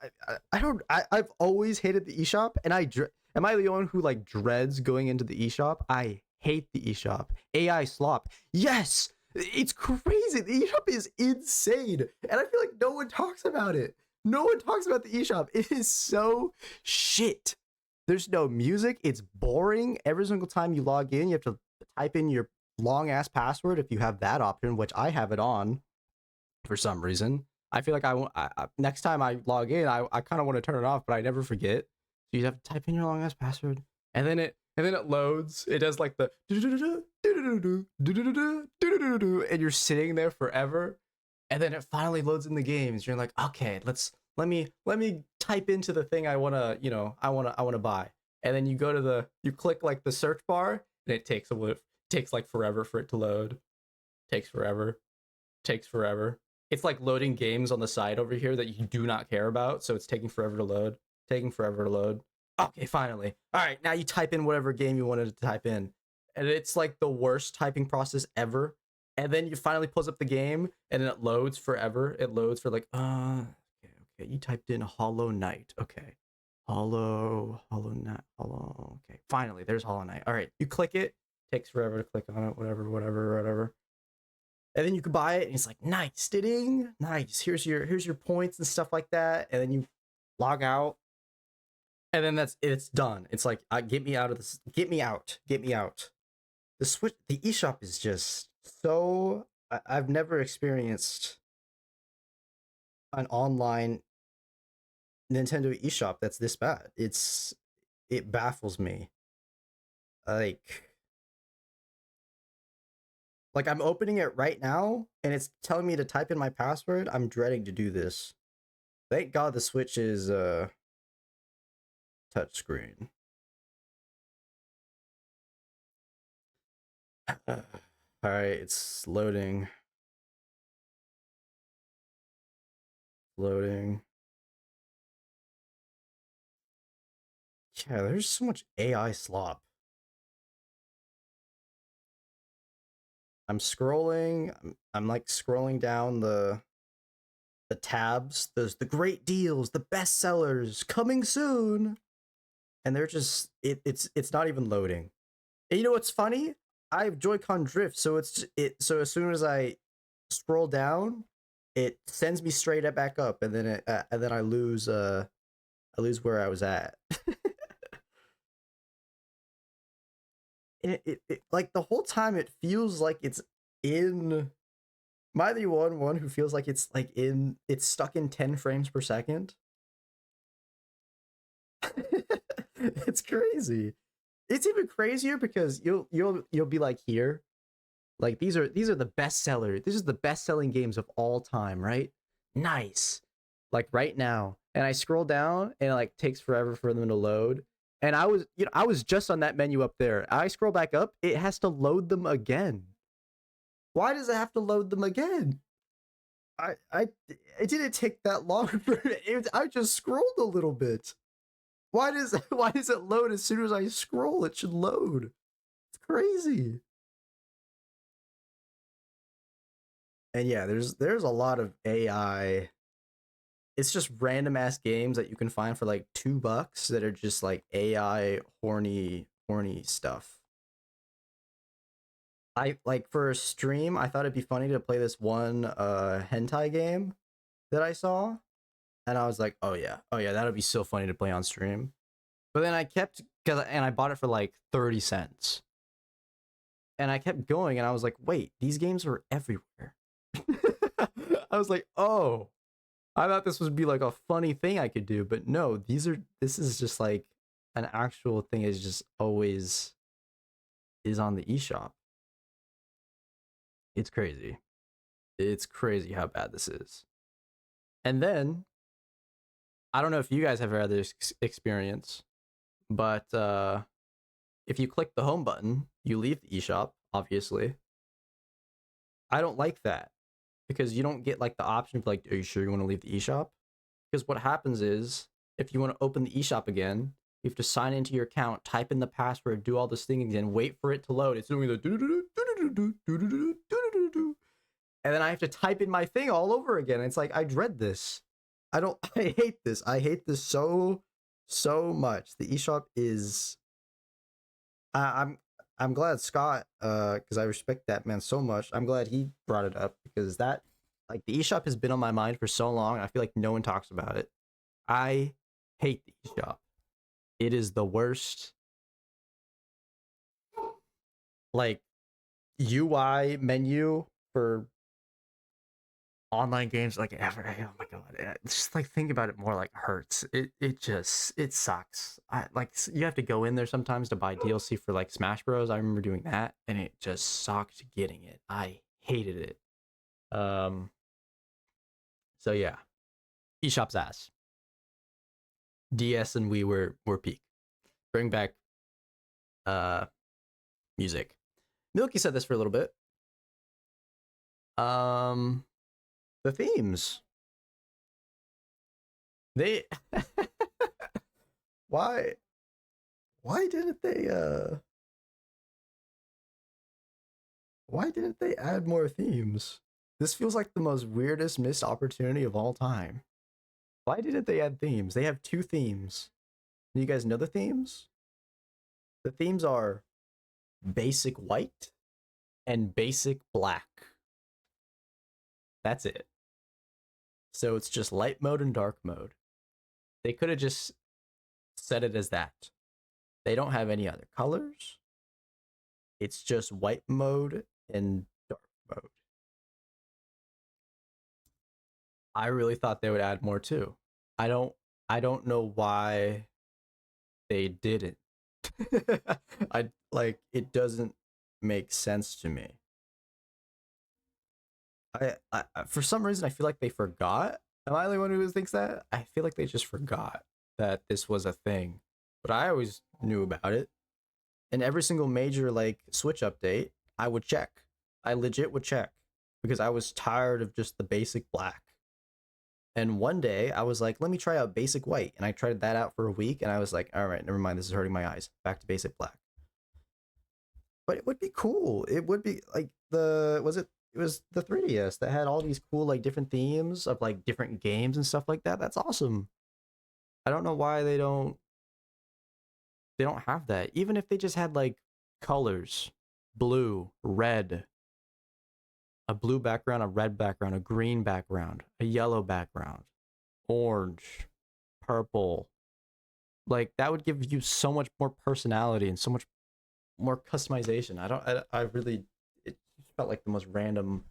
I don't. I've always hated the eShop, and am I the one who like dreads going into the eShop? I hate the eShop. AI slop. Yes, it's crazy. The eShop is insane, and I feel like no one talks about it. No one talks about the eShop. It is so shit. There's no music. It's boring. Every single time you log in, you have to type in your long ass password if you have that option, which I have it on for some reason. I feel like next time I log in, I kind of want to turn it off, but I never forget. So you have to type in your long ass password, and then it loads. It does like the and you're sitting there forever, and then it finally loads in the games. You're like, okay, let me type into the thing I wanna I wanna buy, and then you click like the search bar, and it takes like forever for it to load. Takes forever. Takes forever. It's like loading games on the side over here that you do not care about, so it's taking forever to load. Taking forever to load. Okay, finally. All right, now you type in whatever game you wanted to type in, and it's like the worst typing process ever. And then you finally pulls up the game, and then it loads forever. It loads for like, okay. You typed in Hollow Knight. Okay, Hollow Knight. Okay, finally, there's Hollow Knight. All right, you click it. Takes forever to click on it. Whatever. And then you can buy it, and it's like, nice, ding, nice. Here's your points and stuff like that. And then you log out, and then it's done. It's like, get me out of this. Get me out. The eShop is just so. I've never experienced an online Nintendo eShop that's this bad. It baffles me. Like I'm opening it right now, and it's telling me to type in my password. I'm dreading to do this. Thank God the Switch is touchscreen. All right, it's loading. Loading. Yeah, there's so much AI slop. I'm scrolling. I'm like scrolling down the tabs. There's the great deals, the best sellers coming soon, and they're just it's not even loading. And you know what's funny? I have Joy-Con drift, so so as soon as I scroll down, it sends me straight up back up, and then I lose where I was at. And it like the whole time it feels like it's in. Am I the one who feels like it's it's stuck in 10 frames per second? It's crazy. It's even crazier because you'll be like, here, like these are the best seller. This is the best selling games of all time, right? Nice. Like right now. And I scroll down, and it like takes forever for them to load. And I was just on that menu up there. I scroll back up, it has to load them again. Why does it have to load them again? It didn't take that long for it. I just scrolled a little bit. Why does it load as soon as I scroll? It should load. It's crazy. And yeah, there's a lot of AI. It's just random ass games that you can find for like $2 that are just like AI horny stuff. I like for a stream, I thought it'd be funny to play this one hentai game that I saw, and I was like, oh yeah, that'd be so funny to play on stream. But then I bought it for like 30 cents. And I kept going, and I was like, wait, these games are everywhere. I was like, oh, I thought this would be like a funny thing I could do, but no, this is just like an actual thing. Is just always is on the eShop. It's crazy. It's crazy how bad this is. And then I don't know if you guys have had this experience, but if you click the home button, you leave the eShop, obviously. I don't like that, because you don't get like the option of like, are you sure you want to leave the eShop? Because what happens is, if you want to open the eShop again, you have to sign into your account, type in the password, do all this thing again, wait for it to load. It's doing the and then I have to type in my thing all over again. It's like, I dread this. I don't. I hate this. I hate this so much. The eShop is. I'm I'm glad Scott, because I respect that man so much. I'm glad he brought it up because that, like, the eShop has been on my mind for so long. I feel like no one talks about it. I hate the eShop. It is the worst, like, UI menu for online games like ever. Oh my god! Just like think about it more like hurts. It sucks. You have to go in there sometimes to buy DLC for like Smash Bros. I remember doing that, and it just sucked getting it. I hated it. Um. So yeah, eShop's ass. DS and we were peak. Bring back uh music. Milky said this for a little bit. Um, the themes. They why didn't they why didn't they add more themes? This feels like the most weirdest missed opportunity of all time. Why didn't they add themes? They have two themes. Do you guys know the themes? The themes are basic white and basic black. That's it. So it's just light mode and dark mode. They could have just set it as that. They don't have any other colors. It's just white mode and dark mode. I really thought they would add more too. I don't I don't know why they didn't. I like it doesn't make sense to me. I for some reason I feel like they forgot. Am I the only one who thinks that? I feel like they just forgot that this was a thing. But I always knew about it. And every single major like Switch update, I would check. I legit would check because I was tired of just the basic black. And one day I was like, let me try out basic white. And I tried that out for a week and I was like, all right, never mind. This is hurting my eyes. Back to basic black. But it would be cool. It would be like it was the 3DS that had all these cool like different themes of like different games and stuff like that. That's awesome. I don't know why they don't have that. Even if they just had like colors, blue, red, a blue background, a red background, a green background, a yellow background, orange, purple. Like that would give you so much more personality and so much more customization. I really it felt like the most random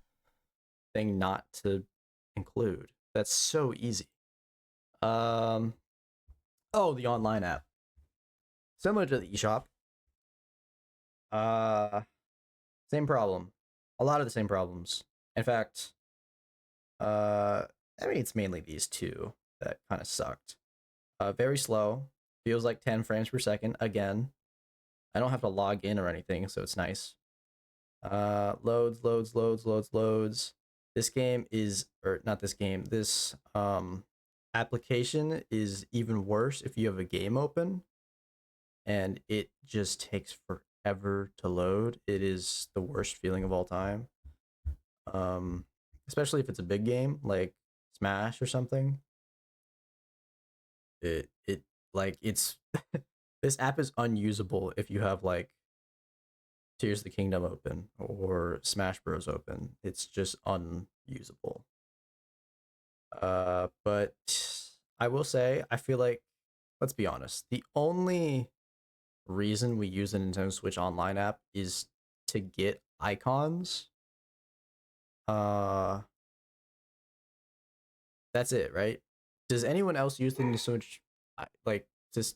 thing not to include. That's so easy. Um oh, the online app. Similar to the eShop. Uh Same problem. A lot of the same problems. In fact, uh I mean it's mainly these two that kind of sucked. Very slow. Feels like 10 frames per second again. I don't have to log in or anything, so it's nice. Loads. This game is, or not this game, this application is even worse if you have a game open and it just takes forever to load. It is the worst feeling of all time. Um, Especially if it's a big game like Smash or something. It like it's this app is unusable if you have like Tears of the Kingdom open or Smash Bros open. It's just unusable. But I will say, I feel like, let's be honest, the only reason we use the Nintendo Switch Online app is to get icons. Uh, that's it, right? Does anyone else use the Nintendo Switch like this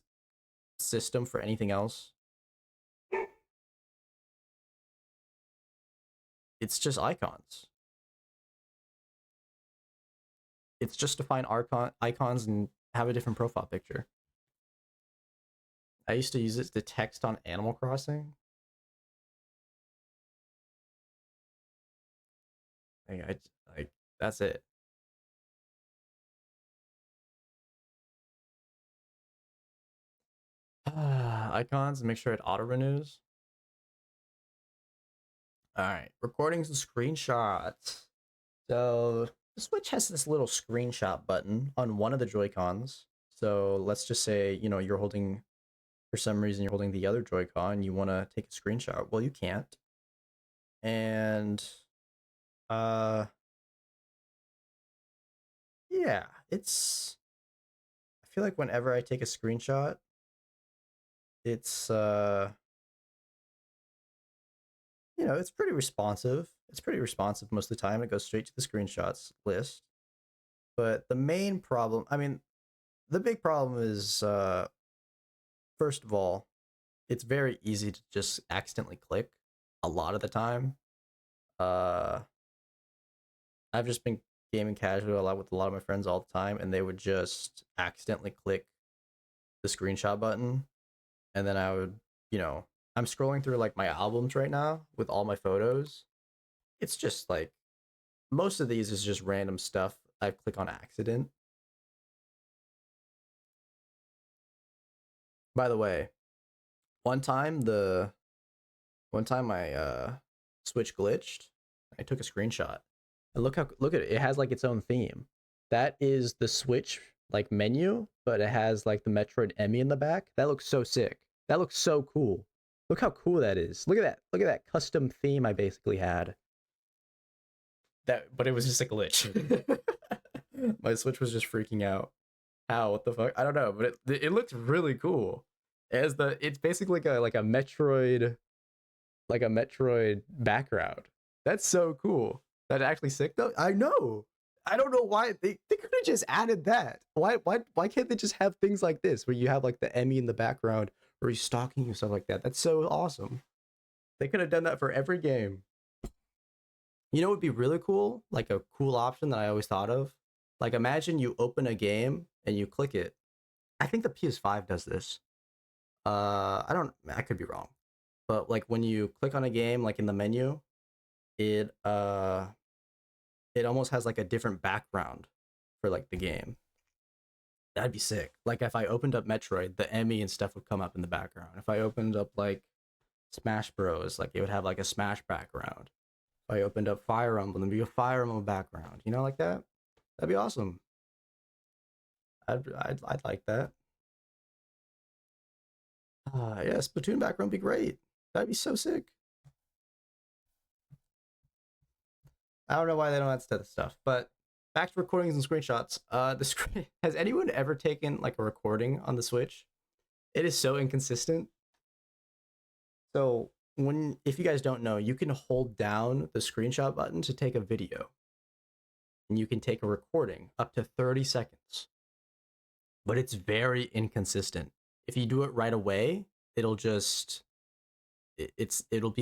system for anything else? It's just icons. It's just to find icons and have a different profile picture. I used to use it to text on Animal Crossing. I like that's it. Icons, make sure it auto renews. All right, recordings and screenshots. So the Switch has this little screenshot button on one of the Joy-Cons. So let's just say, you're holding, for some reason, you're holding the other Joy-Con, you want to take a screenshot. Well, you can't. And, uh, yeah, I feel like whenever I take a screenshot, it's, it's pretty responsive. It's pretty responsive most of the time. It goes straight to the screenshots list. But the main problem, I mean, the big problem is, first of all, it's very easy to just accidentally click a lot of the time. I've just been gaming casual a lot with a lot of my friends all the time, and they would just accidentally click the screenshot button, and then I would, I'm scrolling through like my albums right now with all my photos. It's just like most of these is just random stuff I click on accident. By the way, one time my Switch glitched. I took a screenshot. And look at it. It has like its own theme. That is the Switch like menu, but it has like the Metroid Emmy in the back. That looks so sick. That looks so cool. Look how cool that is. Look at that. Look at that custom theme I basically had. But it was just a glitch. My Switch was just freaking out. How? What the fuck? I don't know, but it looks really cool. It's basically like a Metroid background. That's so cool. That's actually sick though. I know. I don't know why they could have just added that. Why can't they just have things like this where you have like the Emmy in the background or he's stalking you, stuff like that? That's so awesome. They could have done that for every game. You know what would be really cool? Like a cool option that I always thought of. Like imagine you open a game and you click it. I think the PS5 does this. I could be wrong. But like when you click on a game like in the menu, it almost has like a different background for like the game. That'd be sick. Like if I opened up Metroid, the Emmy and stuff would come up in the background. If I opened up like Smash Bros, like it would have like a Smash background. If I opened up Fire Emblem, there'd be a Fire Emblem background. Like that. That'd be awesome. I'd like that. Yeah, Splatoon background would be great. That'd be so sick. I don't know why they don't add that stuff, but back to recordings and screenshots. Has anyone ever taken like a recording on the Switch? It is so inconsistent. So if you guys don't know, you can hold down the screenshot button to take a video, and you can take a recording up to 30 seconds. But it's very inconsistent. If you do it right away, it'll be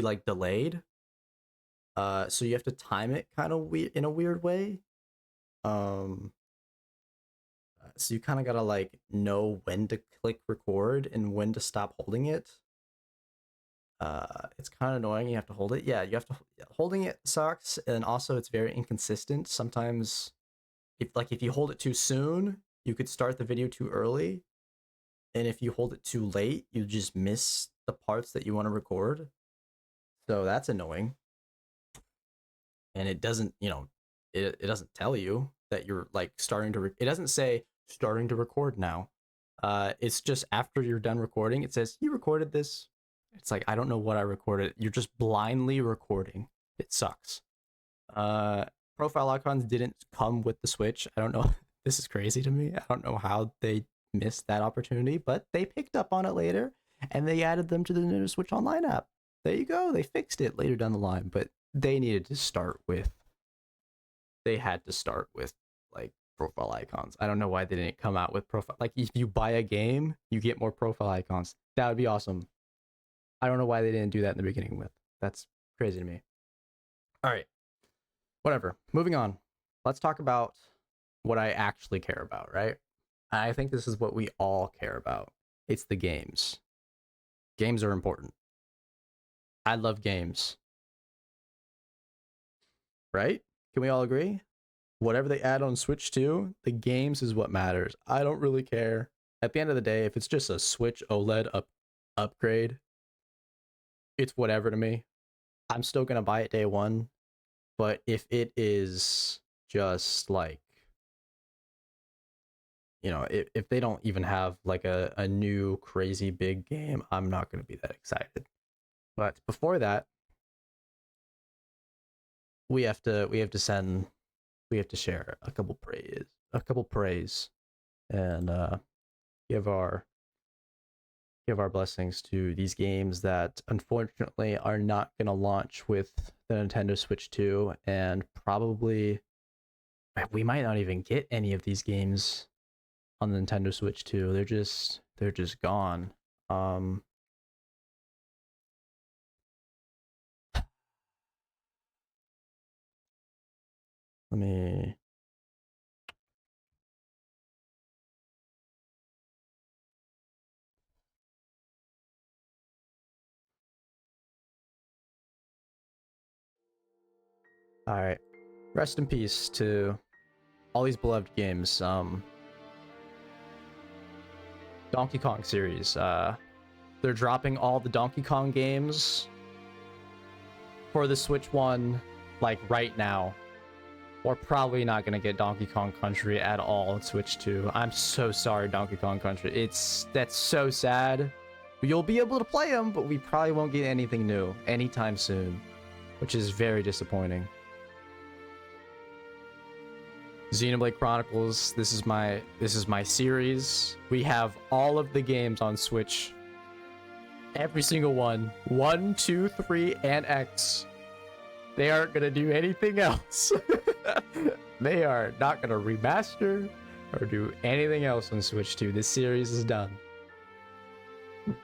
like delayed. So you have to time it kind of in a weird way. So you kind of gotta like know when to click record and when to stop holding it. It's kind of annoying. You have to hold it. Yeah, you have to. Holding it sucks, and also it's very inconsistent. Sometimes, if you hold it too soon, you could start the video too early, and if you hold it too late, you just miss the parts that you want to record. So that's annoying. And it doesn't, it doesn't tell you that you're like starting to. It doesn't say starting to record now. It's just after you're done recording, it says you recorded this. It's like I don't know what I recorded. You're just blindly recording. It sucks. Profile icons didn't come with the Switch. I don't know. This is crazy to me. I don't know how they missed that opportunity, but they picked up on it later and they added them to the Nintendo Switch Online app. There you go. They fixed it later down the line, but they needed to start with. They had to start with like profile icons. I don't know why they didn't come out with profile. Like if you buy a game, you get more profile icons. That would be awesome. I don't know why they didn't do that in the beginning with. That's crazy to me. All right. Whatever. Moving on. Let's talk about what I actually care about, right? I think this is what we all care about. It's the games. Games are important. I love games. Right? Can we all agree? Whatever they add on Switch 2, the games is what matters. I don't really care. At the end of the day, if it's just a Switch OLED upgrade, it's whatever to me. I'm still going to buy it day one. But if it is just like, you know, if they don't even have like a new crazy big game, I'm not going to be that excited. But before that, we have to share a couple praise, and give our give our blessings to these games that unfortunately are not going to launch with the Nintendo Switch 2, and probably we might not even get any of these games on the Nintendo Switch 2. They're just gone. Um let me All right. Rest in peace to all these beloved games. Donkey Kong series. They're dropping all the Donkey Kong games for the Switch 1 like right now. We're probably not gonna get Donkey Kong Country at all on Switch 2. I'm so sorry, Donkey Kong Country. That's so sad. You'll be able to play them, but we probably won't get anything new anytime soon, which is very disappointing. Xenoblade Chronicles, this is my series. We have all of the games on Switch. Every single one. 1, 2, 3, and X. They aren't gonna do anything else. They are not gonna remaster or do anything else on Switch 2. This series is done.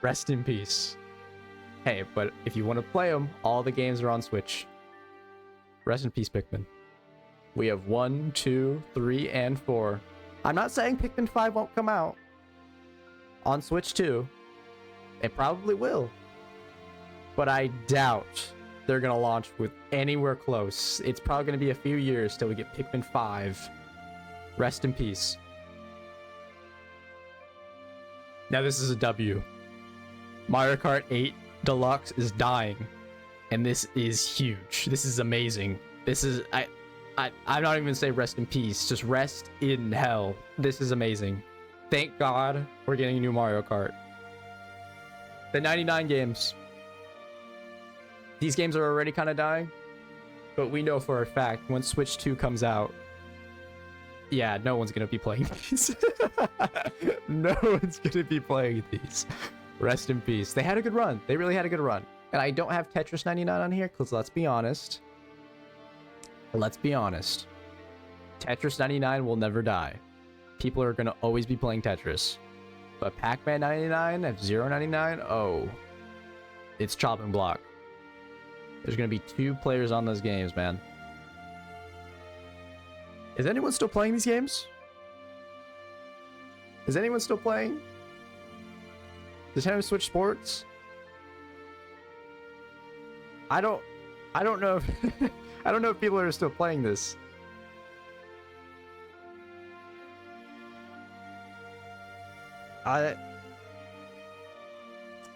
Rest in peace. Hey, but if you want to play them, all the games are on Switch. Rest in peace, Pikmin. We have 1, 2, 3, and 4. I'm not saying Pikmin 5 won't come out on Switch 2. It probably will. But I doubt they're going to launch with anywhere close. It's probably going to be a few years till we get Pikmin 5. Rest in peace. Now this is a W. Mario Kart 8 Deluxe is dying. And this is huge. This is amazing. This is... I'm not even gonna say rest in peace, just rest in hell. This is amazing. Thank God we're getting a new Mario Kart. The 99 games. These games are already kind of dying, but we know for a fact when Switch 2 comes out, yeah, no one's gonna be playing these. No one's gonna be playing these. Rest in peace. They had a good run. They really had a good run. And I don't have Tetris 99 on here because let's be honest. Tetris 99 will never die. People are going to always be playing Tetris. But Pac-Man 99, F-Zero 99, oh. It's chopping block. There's going to be 2 players on those games, man. Is anyone still playing these games? Is anyone still playing? Does Nintendo Switch Sports? I don't know if I don't know if people are still playing this.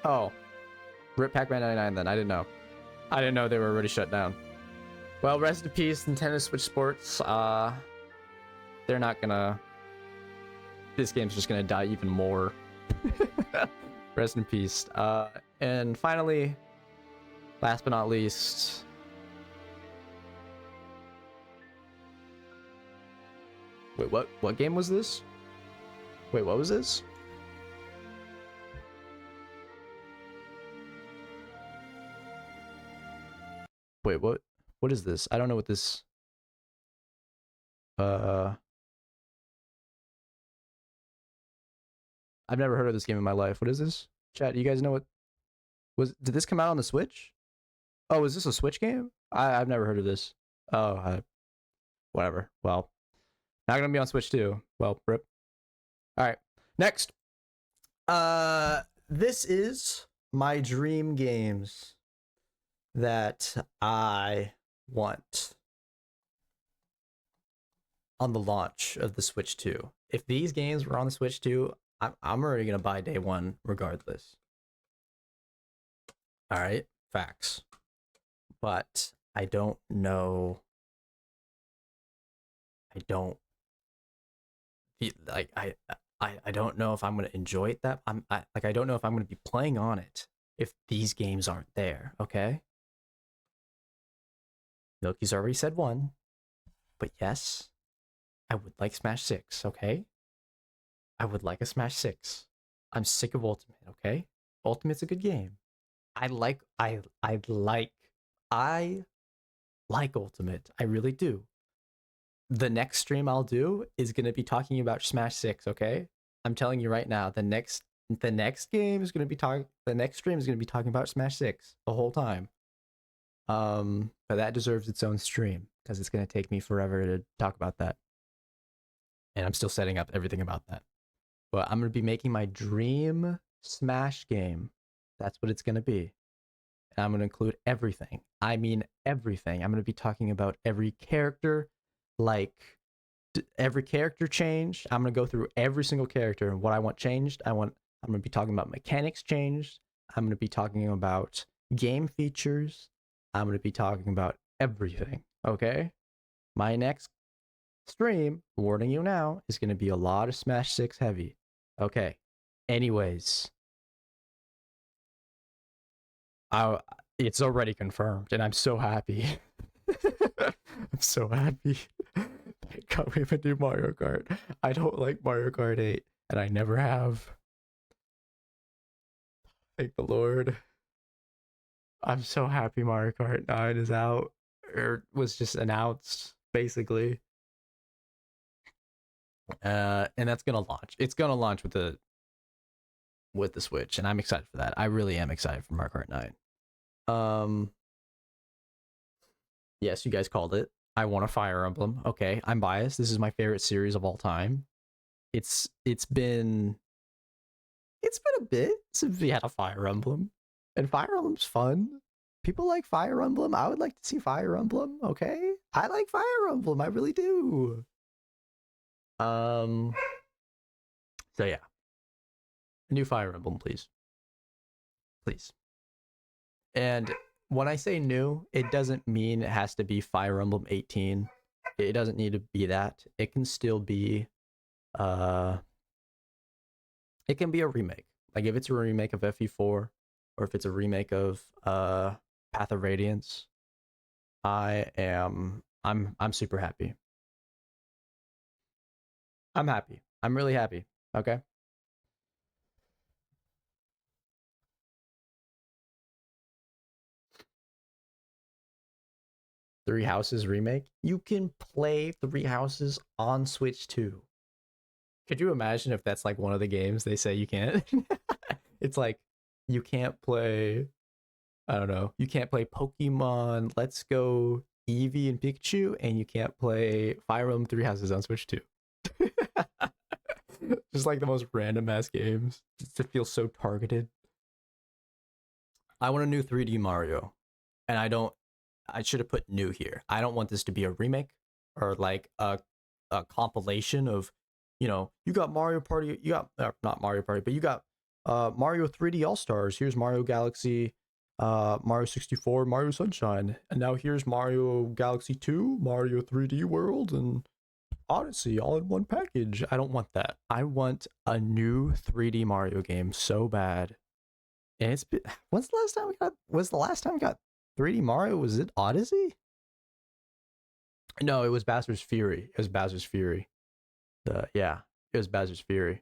Oh. Rip Pac-Man 99 then. I didn't know. I didn't know they were already shut down. Well, rest in peace, Nintendo Switch Sports. They're not gonna... This game's just gonna die even more. Rest in peace. And finally, last but not least... Wait, what game was this? Wait, what was this? Wait, what is this? I don't know what this... I've never heard of this game in my life. What is this? Chat, you guys know what... Did this come out on the Switch? Oh, is this a Switch game? I've never heard of this. Oh, whatever. Well, not gonna be on Switch too. Well, rip. All right, next. This is my dream games that I want on the launch of the Switch 2. If these games were on the Switch 2, I'm already gonna buy day one regardless. All right, facts. But I don't know don't like I don't know if I'm gonna enjoy it that I don't know if I'm gonna be playing on it if these games aren't there. Okay, Milky's already said one, but yes, I would like Smash Six. Okay, I would like a Smash Six. I'm sick of Ultimate. Okay, Ultimate's a good game. I like Ultimate. I really do. The next stream I'll do is gonna be talking about Smash Six. Okay, I'm telling you right now. The next game is gonna be talking. The next stream is gonna be talking about Smash Six the whole time. But that deserves its own stream because it's gonna take me forever to talk about that, and I'm still setting up everything about that. But I'm gonna be making my dream Smash game. That's what it's gonna be. And I'm gonna include everything. I mean everything. I'm gonna be talking about every character, like every character change. I'm gonna go through every single character and what I want changed. I'm gonna be talking about mechanics changed. I'm gonna be talking about game features. I'm gonna be talking about everything. Okay. My next stream, warning you now, is gonna be a lot of Smash 6 heavy. Okay. Anyways, it's already confirmed, and I'm so happy. I'm so happy. Thank God we have a new Mario Kart. I don't like Mario Kart 8, and I never have. Thank the Lord. I'm so happy Mario Kart 9 is out, or was just announced, basically. And that's gonna launch. It's gonna launch with the Switch, and I'm excited for that. I really am excited for Mario Kart 9. Yes, you guys called it. I want a Fire Emblem. Okay, I'm biased. This is my favorite series of all time. It's been a bit since we had a Fire Emblem, and Fire Emblem's fun. People like Fire Emblem. I would like to see Fire Emblem. Okay, I like Fire Emblem. I really do. So yeah, a new Fire Emblem, please, please. And when I say new, it doesn't mean it has to be Fire Emblem 18. It doesn't need to be that. It can still be it can be a remake. Like if it's a remake of FE4 or if it's a remake of Path of Radiance, I'm super happy. I'm happy. I'm really happy. Okay? Three Houses remake. You can play Three Houses on Switch too. Could you imagine if that's like one of the games they say you can't? It's like you can't play, I don't know, you can't play Pokemon Let's Go Eevee and Pikachu, and you can't play Fire Emblem Three Houses on Switch too. Just like the most random ass games. Just to feel so targeted. I want a new 3D Mario. And I should have put new here. I don't want this to be a remake or like a compilation of, you got Mario Party, you got not Mario Party, but you got Mario 3D All Stars. Here's Mario Galaxy, Mario 64, Mario Sunshine, and now here's Mario Galaxy 2, Mario 3D World, and Odyssey all in one package. I don't want that. I want a new 3D Mario game so bad. And it's been, when's the last time we got? Was the last time we got 3D Mario? Was it Odyssey? No, it was Bowser's Fury. It was Bowser's Fury. It was Bowser's Fury.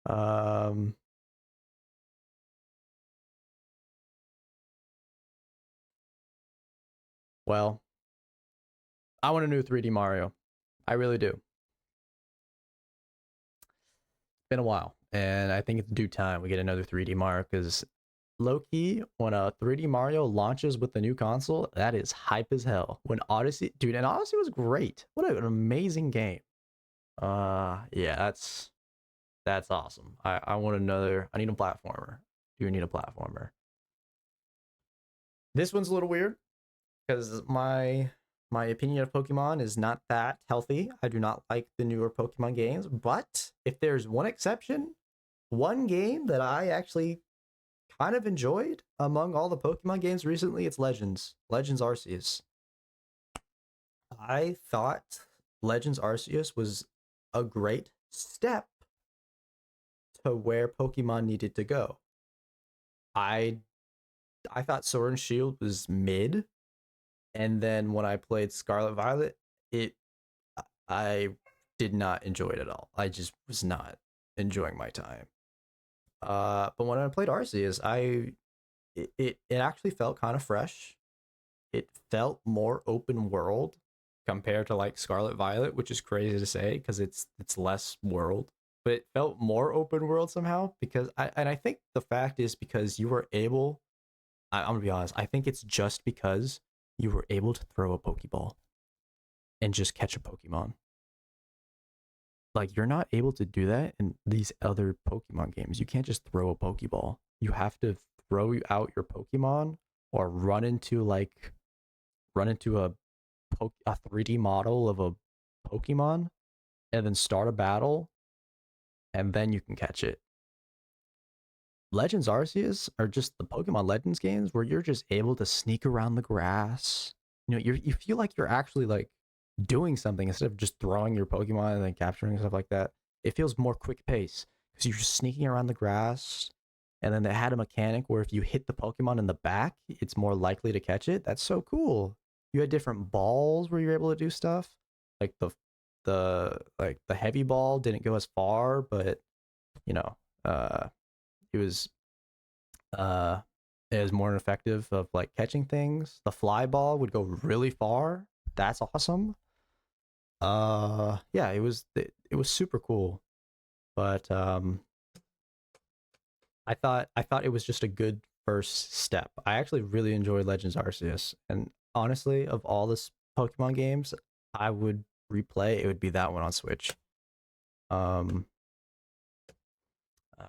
Well, I want a new 3D Mario. I really do. It's been a while, and I think it's due time we get another 3D Mario because low key, when a 3D Mario launches with the new console, that is hype as hell. When Odyssey, dude, and Odyssey was great. What an amazing game. Yeah, that's awesome. I want another. I need a platformer. Do need a platformer. This one's a little weird because my opinion of Pokemon is not that healthy. I do not like the newer Pokemon games, but if there's one exception, one game that I actually kind of enjoyed among all the Pokemon games recently, it's Legends Arceus. I thought Legends Arceus was a great step to where Pokemon needed to go. I I thought Sword and Shield was mid, and then when I played Scarlet Violet, it I did not enjoy it at all. I just was not enjoying my time. But when I played Arceus, it actually felt kind of fresh. It felt more open world compared to like Scarlet Violet, which is crazy to say because it's less world, but it felt more open world somehow because I think the fact is because you were able. I'm gonna be honest. I think it's just because you were able to throw a Pokeball and just catch a Pokemon. Like you're not able to do that in these other Pokemon games. You can't just throw a Pokeball. You have to throw out your Pokemon or run into a 3D model of a Pokemon and then start a battle and then you can catch it. Legends Arceus are just the Pokemon Legends games where you're just able to sneak around the grass. You know, you feel like you're actually like doing something instead of just throwing your Pokemon and then capturing stuff like that. It feels more quick pace because you're just sneaking around the grass. And then they had a mechanic where if you hit the Pokemon in the back, it's more likely to catch it. That's so cool. You had different balls where you're able to do stuff. Like the heavy ball didn't go as far, but you know, it was uh it was more effective of like catching things. The fly ball would go really far. That's awesome. Yeah, it was super cool. But I thought it was just a good first step. I actually really enjoyed Legends Arceus, and honestly, of all this Pokemon games, I would replay. It would be that one on Switch. Um,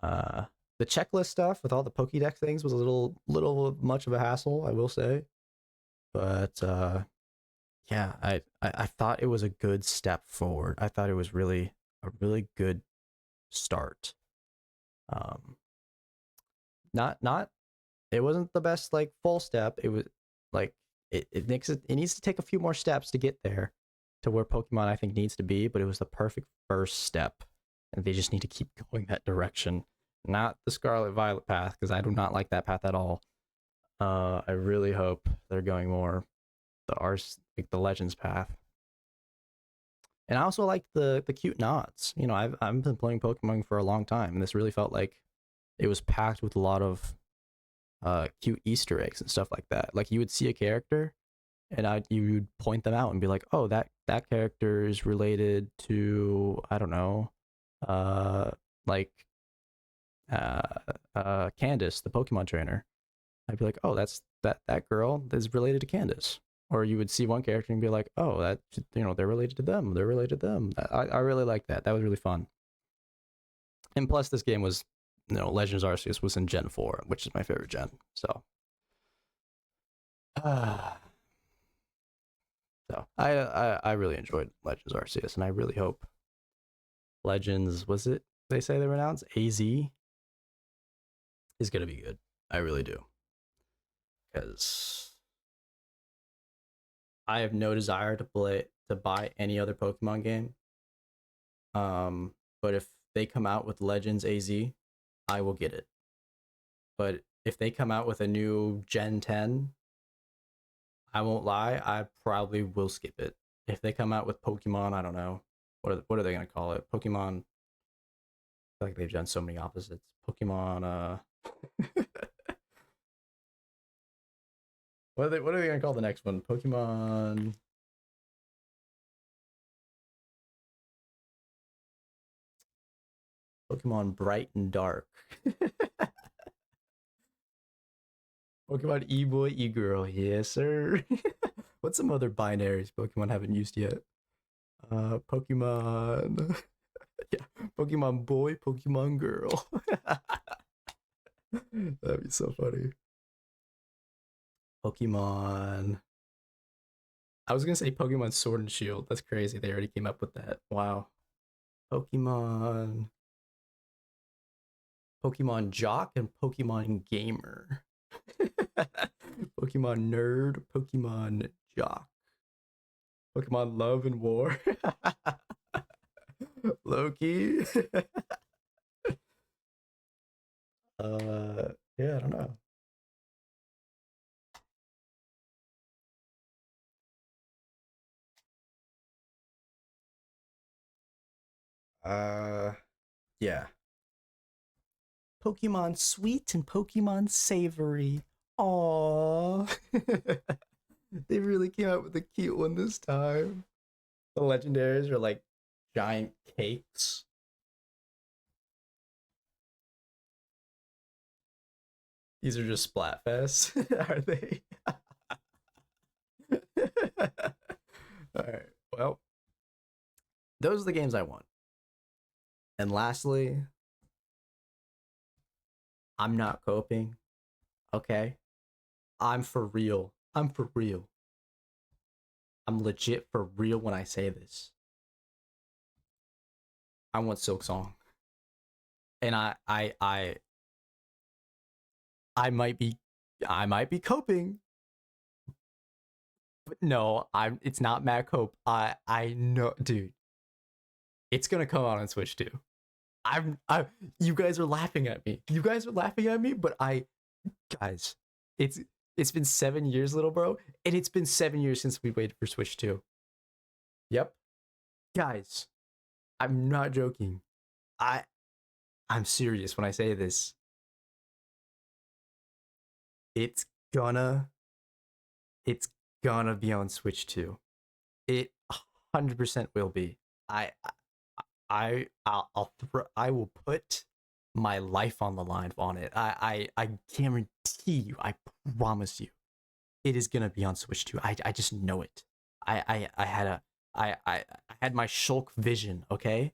uh, the checklist stuff with all the Pokédex things was a little much of a hassle, I will say. But yeah, I thought it was a good step forward. I thought it was really a really good start. Um, not it wasn't the best like full step. It was like it needs to take a few more steps to get there to where Pokemon I think needs to be, but it was the perfect first step. And they just need to keep going that direction. Not the Scarlet Violet path, because I do not like that path at all. I really hope they're going more like the Legends path. And I also like the cute nods. You know, I've been playing Pokemon for a long time, and this really felt like it was packed with a lot of cute Easter eggs and stuff like that. Like you would see a character and you would point them out and be like, "Oh, that character is related to I don't know, uh like uh Candace, the Pokemon trainer." I'd be like, "Oh, that girl is related to Candace." Or you would see one character and be like, "Oh, that they're related to them. They're related to them." I really like that. That was really fun. And plus, this game was Legends Arceus was in Gen 4, which is my favorite gen. So so I really enjoyed Legends Arceus, and I really hope Legends was it they say they were announced AZ is gonna be good. I really do because I have no desire to buy any other Pokemon game. But if they come out with Legends AZ, I will get it. But if they come out with a new Gen 10, I won't lie, I probably will skip it. If they come out with Pokemon, I don't know. What are they gonna call it? Pokemon. I feel like they've done so many opposites. Pokemon. What are they gonna call the next one? Pokemon Bright and Dark. Pokemon E Boy, E Girl. Yes, sir. What's some other binaries Pokemon haven't used yet? Pokemon. Yeah, Pokemon Boy, Pokemon Girl. That'd be so funny. Pokemon. I was gonna say Pokemon Sword and Shield. That's crazy. They already came up with that. Wow. Pokemon. Pokemon Jock and Pokemon Gamer. Pokemon Nerd, Pokemon Jock, Pokemon Love and War. Loki. Yeah, I don't know. Uh, yeah. Pokemon Sweet and Pokemon Savory. Aww. They really came out with a cute one this time. The legendaries are like giant cakes. These are just Splatfests, are they? All right. Well, those are the games I want. And lastly, I'm not coping. Okay. I'm for real. I'm for real. I'm legit for real when I say this. I want Silk Song. And I might be coping. But no, it's not Mad Cope. I know, dude. It's gonna come out on Switch too. I you guys are laughing at me. You guys are laughing at me, but guys, it's it's been 7 years, little bro, and it's been 7 years since we waited for Switch 2. Yep. Guys, I'm not joking. I I'm serious when I say this. It's gonna it's gonna be on Switch 2. It 100% will be. I I will put my life on the line on it. I guarantee you, I promise you, it is gonna be on Switch 2. I just know it. I had a I had my Shulk vision, okay?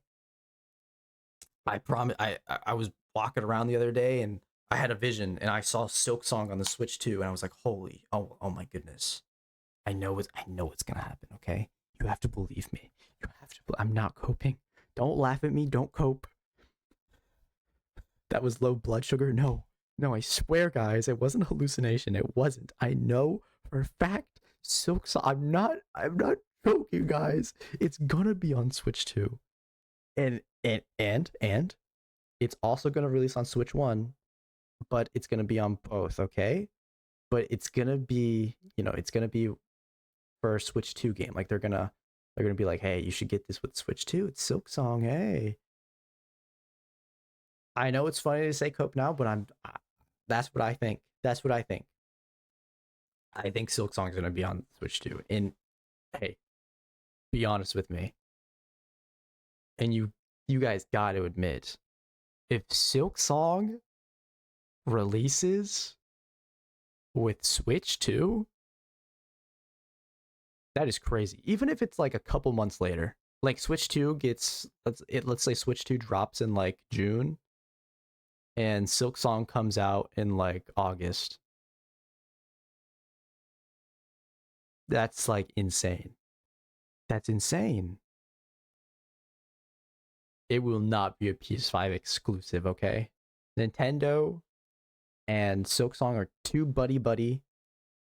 I promise I was walking around the other day and I had a vision and I saw Silk Song on the Switch 2 and I was like, holy, oh my goodness. I know it's gonna happen, okay? You have to believe me. You have to I'm not coping. Don't laugh at me, don't cope. That was low blood sugar. No. No, I swear, guys, it wasn't a hallucination. It wasn't. I know for a fact Silk Song. I'm not joking, guys. It's gonna be on Switch 2. And it's also gonna release on Switch 1, but it's gonna be on both, okay? But it's gonna be, it's gonna be for a Switch 2 game. Like they're gonna be like, hey, you should get this with Switch 2. It's Silk Song, hey. I know it's funny to say cope now, but that's what I think. That's what I think. I think Silk Song's gonna be on Switch 2. And hey, be honest with me. And you guys got to admit, if Silk Song releases with Switch 2, that is crazy. Even if it's like a couple months later, like Switch 2 gets let's say Switch 2 drops in like June and Silk Song comes out in like August. That's like insane. That's insane. It will not be a PS5 exclusive, okay? Nintendo and Silk Song are too buddy buddy,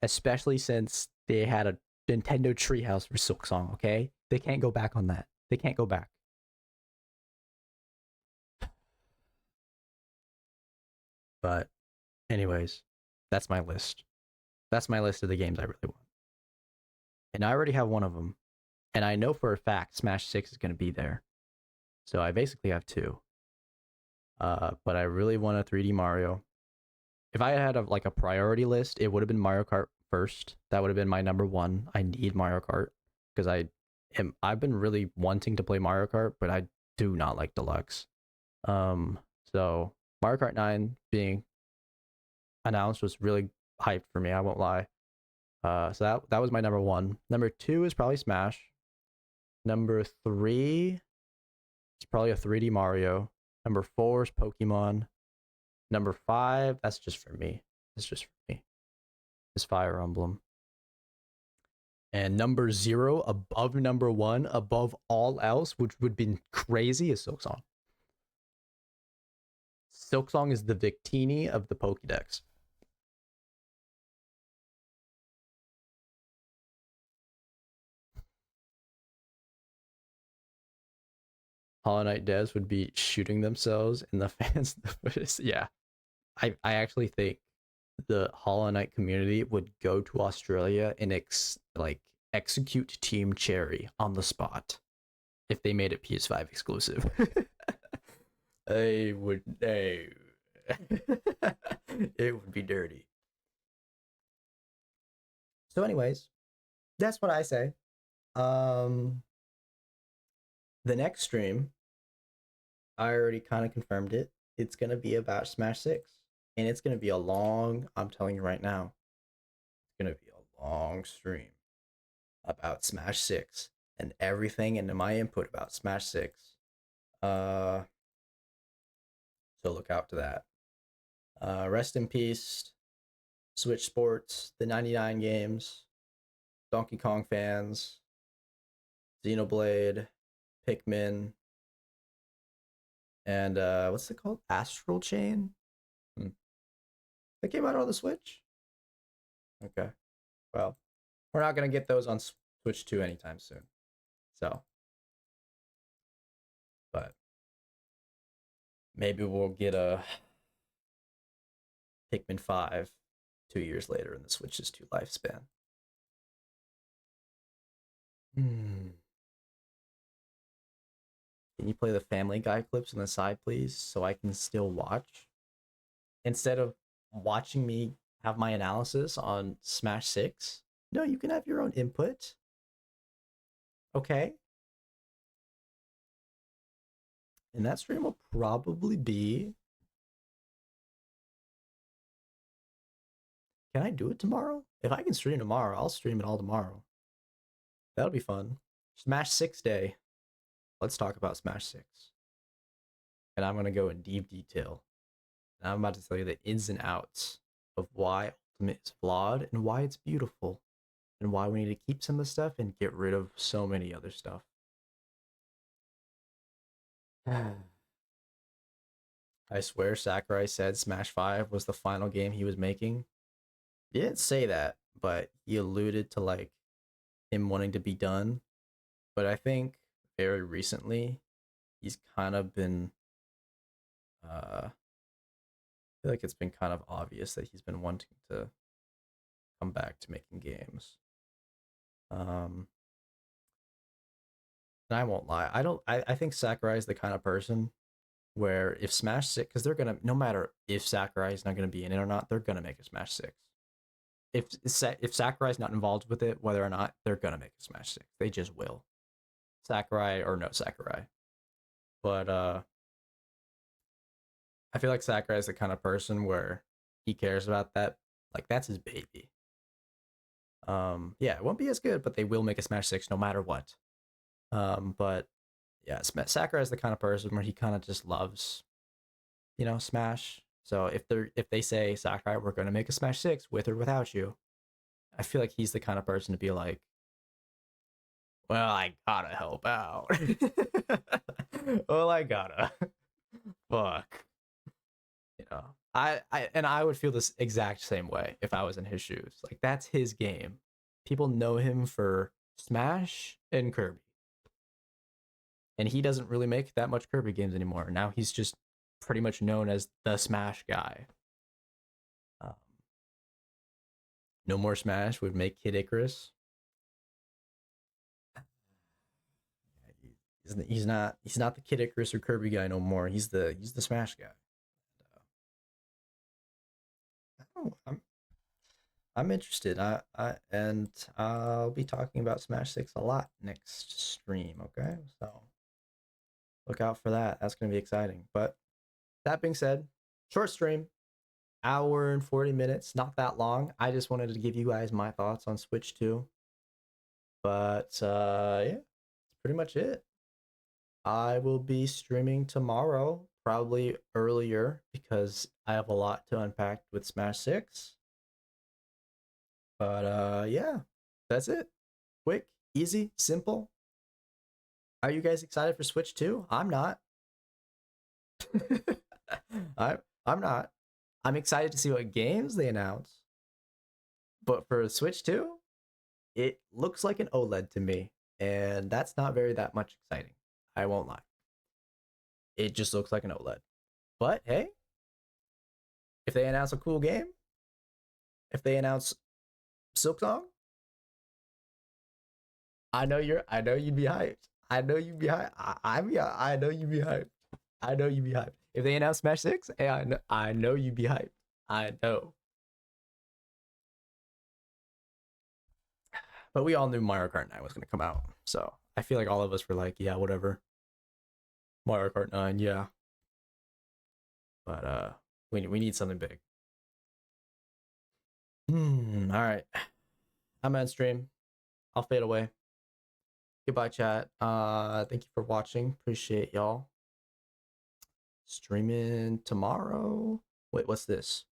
especially since they had a Nintendo Treehouse for Silk Song, okay? They can't go back on that. They can't go back. But anyways, that's my list. That's my list of the games I really want. And I already have one of them. And I know for a fact Smash 6 is going to be there. So I basically have two. But I really want a 3D Mario. If I had a priority list, it would have been Mario Kart first. That would have been my number one. I need Mario Kart because I've been really wanting to play Mario Kart, but I do not like Deluxe. So Mario Kart 9 being announced was really hyped for me, I won't lie. So that was my number one. Number two is probably Smash. Number three is probably a 3D Mario. Number four is Pokemon. Number five, that's just for me. That's just for me. Is Fire Emblem. And number zero, above number one, above all else, which would be crazy, is Silk Song. Silk Song is the Victini of the Pokédex. Hollow Knight devs would be shooting themselves in the fans. Yeah, I actually think the Hollow Knight community would go to Australia and execute Team Cherry on the spot if they made it PS5 exclusive. They would they it would be dirty. So anyways, that's what I say. Um the next stream, I already kind of confirmed it. It's going to be about Smash 6 and it's going to be a long, I'm telling you right now, it's going to be a long stream about Smash 6 and everything and my input about Smash 6. Uh so look out to that. Rest in peace Switch Sports, the 99 games, Donkey Kong fans, Xenoblade, Pikmin, and what's it called? Astral Chain? That came out on the Switch? Okay. Well, we're not going to get those on Switch 2 anytime soon. So, but maybe we'll get a Pikmin 5 2 years later in the Switch's 2 lifespan. Can you play the Family Guy clips on the side, please, so I can still watch? Instead of watching me have my analysis on Smash 6? No, you can have your own input. Okay? And that stream will probably be... Can I do it tomorrow? If I can stream tomorrow, I'll stream it all tomorrow. That'll be fun. Smash 6 day. Let's talk about Smash 6. And I'm going to go in deep detail. And I'm about to tell you the ins and outs of why Ultimate is flawed and why it's beautiful. And why we need to keep some of the stuff and get rid of so many other stuff. I swear Sakurai said Smash 5 was the final game he was making. He didn't say that, but he alluded to like him wanting to be done. But I think very recently he's kind of been I feel like it's been kind of obvious that he's been wanting to come back to making games. And I won't lie. I think Sakurai is the kind of person where if Smash 6, because they're gonna, no matter if Sakurai is not gonna be in it or not, they're gonna make a Smash 6. If Sakurai's not involved with it, whether or not, they're gonna make a Smash 6. They just will. Sakurai or no Sakurai. But I feel like Sakurai is the kind of person where he cares about that. Like that's his baby. Yeah, it won't be as good, but they will make a Smash 6 no matter what. But yeah, Sakurai is the kind of person where he kind of just loves, Smash. So if they say Sakurai, we're gonna make a Smash 6 with or without you, I feel like he's the kind of person to be like, well, I gotta help out. Well, I gotta. Fuck. I would feel this exact same way if I was in his shoes. Like that's his game. People know him for Smash and Kirby. And he doesn't really make that much Kirby games anymore. Now he's just pretty much known as the Smash guy. No More Smash would make Kid Icarus. He's not the Kid Icarus or Kirby guy no more. He's the Smash guy. I'm interested. I'll be talking about Smash 6 a lot next stream, okay? So look out for that. That's going to be exciting. But that being said, short stream, hour and 40 minutes, not that long. I just wanted to give you guys my thoughts on Switch 2. But yeah, that's pretty much it. I will be streaming tomorrow, probably earlier because I have a lot to unpack with Smash 6. But yeah, that's it. Quick, easy, simple. Are you guys excited for Switch 2? I'm not. I'm not. I'm excited to see what games they announce. But for Switch 2, it looks like an OLED to me, and that's not that much exciting. I won't lie. it just looks like an OLED. But hey, if they announce a cool game, if they announce Silksong, I know you'd be hyped. I know you'd be hyped. I know you'd be hyped. I know you'd be hyped. If they announce Smash 6, hey, I know you'd be hyped. I know. But we all knew Mario Kart 9 was gonna come out. So I feel like all of us were like, yeah, whatever. Mario Kart 9, yeah. But we need something big. All right. I'm on stream. I'll fade away. Goodbye, chat. Thank you for watching. Appreciate y'all. Streaming tomorrow. Wait, what's this?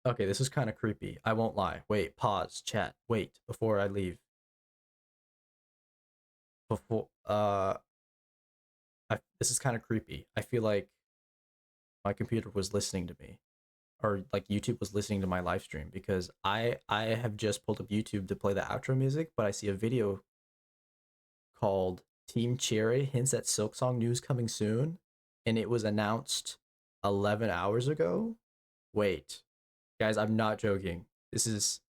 Okay, this is kind of creepy. I won't lie. Wait, pause, chat. Wait, before I leave. This is kind of creepy. I feel like my computer was listening to me, or like YouTube was listening to my live stream, because I have just pulled up YouTube to play the outro music, but I see a video called Team Cherry hints at Silksong news coming soon, and it was announced 11 hours ago. Wait, guys, I'm not joking. This is,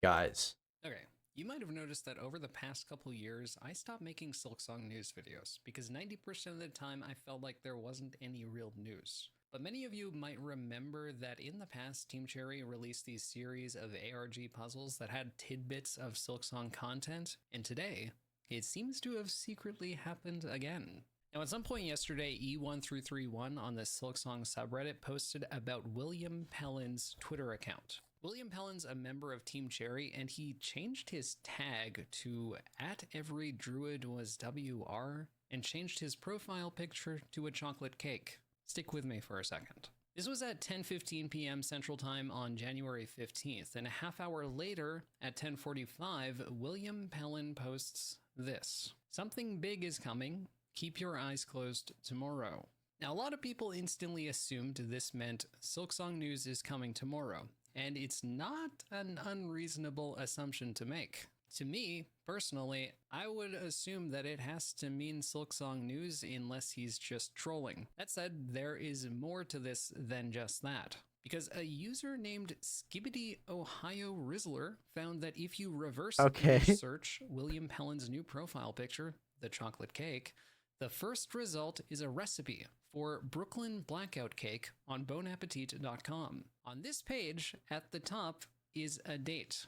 guys. Okay, you might have noticed that over the past couple years, I stopped making Silksong news videos because 90% of the time I felt like there wasn't any real news. But many of you might remember that in the past, Team Cherry released these series of ARG puzzles that had tidbits of Silksong content, and today, it seems to have secretly happened again. Now, at some point yesterday, E1331 on the Silksong subreddit posted about William Pellin's Twitter account. William Pellin's a member of Team Cherry, and he changed his tag to @everydruidwasWR and changed his profile picture to a chocolate cake. Stick with me for a second. This was at 10:15 p.m. Central Time on January 15th, and a half hour later, at 10:45, William Pellin posts this. Something big is coming. Keep your eyes closed tomorrow. Now, a lot of people instantly assumed this meant Silksong news is coming tomorrow, and it's not an unreasonable assumption to make. To me, personally, I would assume that it has to mean Silksong news unless he's just trolling. That said, there is more to this than just that, because a user named Skibbity Ohio Rizzler found that if you reverse image search William Pellin's new profile picture, the chocolate cake, the first result is a recipe for Brooklyn blackout cake on bonappetit.com. On this page, at the top, is a date,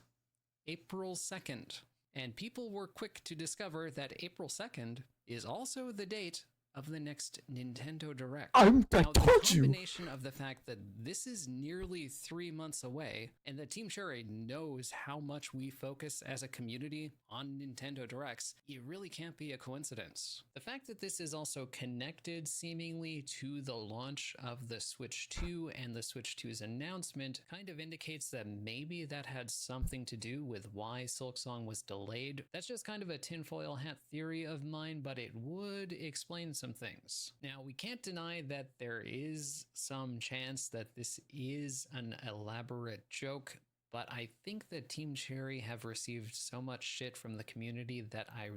April 2nd. And people were quick to discover that April 2nd is also the date of the next Nintendo Direct. Now, the combination of the fact that this is nearly 3 months away, and that Team Cherry knows how much we focus as a community on Nintendo Directs, it really can't be a coincidence. The fact that this is also connected seemingly to the launch of the Switch 2 and the Switch 2's announcement kind of indicates that maybe that had something to do with why Silksong was delayed. That's just kind of a tinfoil hat theory of mine, but it would explain some things. Now, we can't deny that there is some chance that this is an elaborate joke, but I think that Team Cherry have received so much shit from the community that I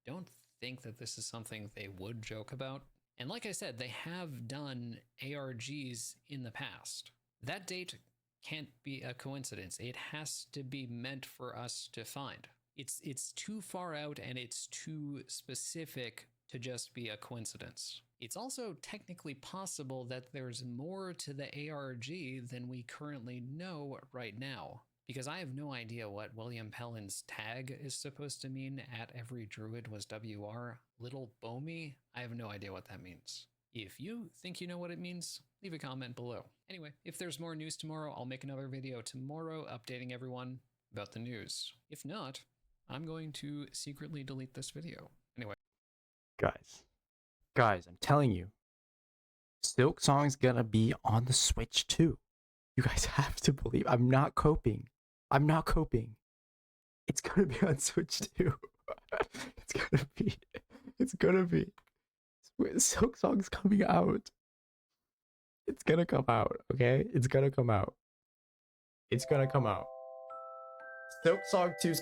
don't think that this is something they would joke about. And like I said, they have done ARGs in the past. That date can't be a coincidence. It has to be meant for us to find. It's too far out and it's too specific to just be a coincidence. It's also technically possible that there's more to the ARG than we currently know right now, because I have no idea what William Pellin's tag is supposed to mean. @everydruidwasWR. Little Bomi? I have no idea what that means. If you think you know what it means, leave a comment below. Anyway, if there's more news tomorrow, I'll make another video tomorrow updating everyone about the news. If not, I'm going to secretly delete this video. Anyway. Guys, I'm telling you, Silksong's gonna be on the Switch too. You guys have to believe. I'm not coping. It's gonna be on Switch too. It's gonna be. Silksong's coming out. It's gonna come out, okay? It's gonna come out. Silksong 2's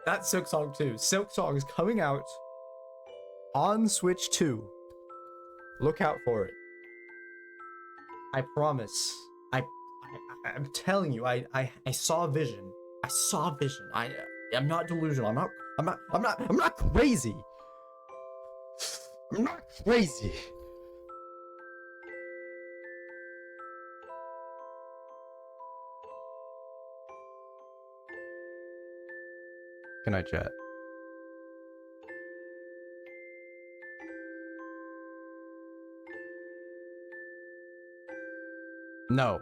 That's Silk Song 2. Silk Song is coming out on Switch 2. Look out for it. I promise. I'm telling you, I saw vision. I saw vision. I'm not delusional. I'm not crazy. I'm not crazy. Good night, chat. No.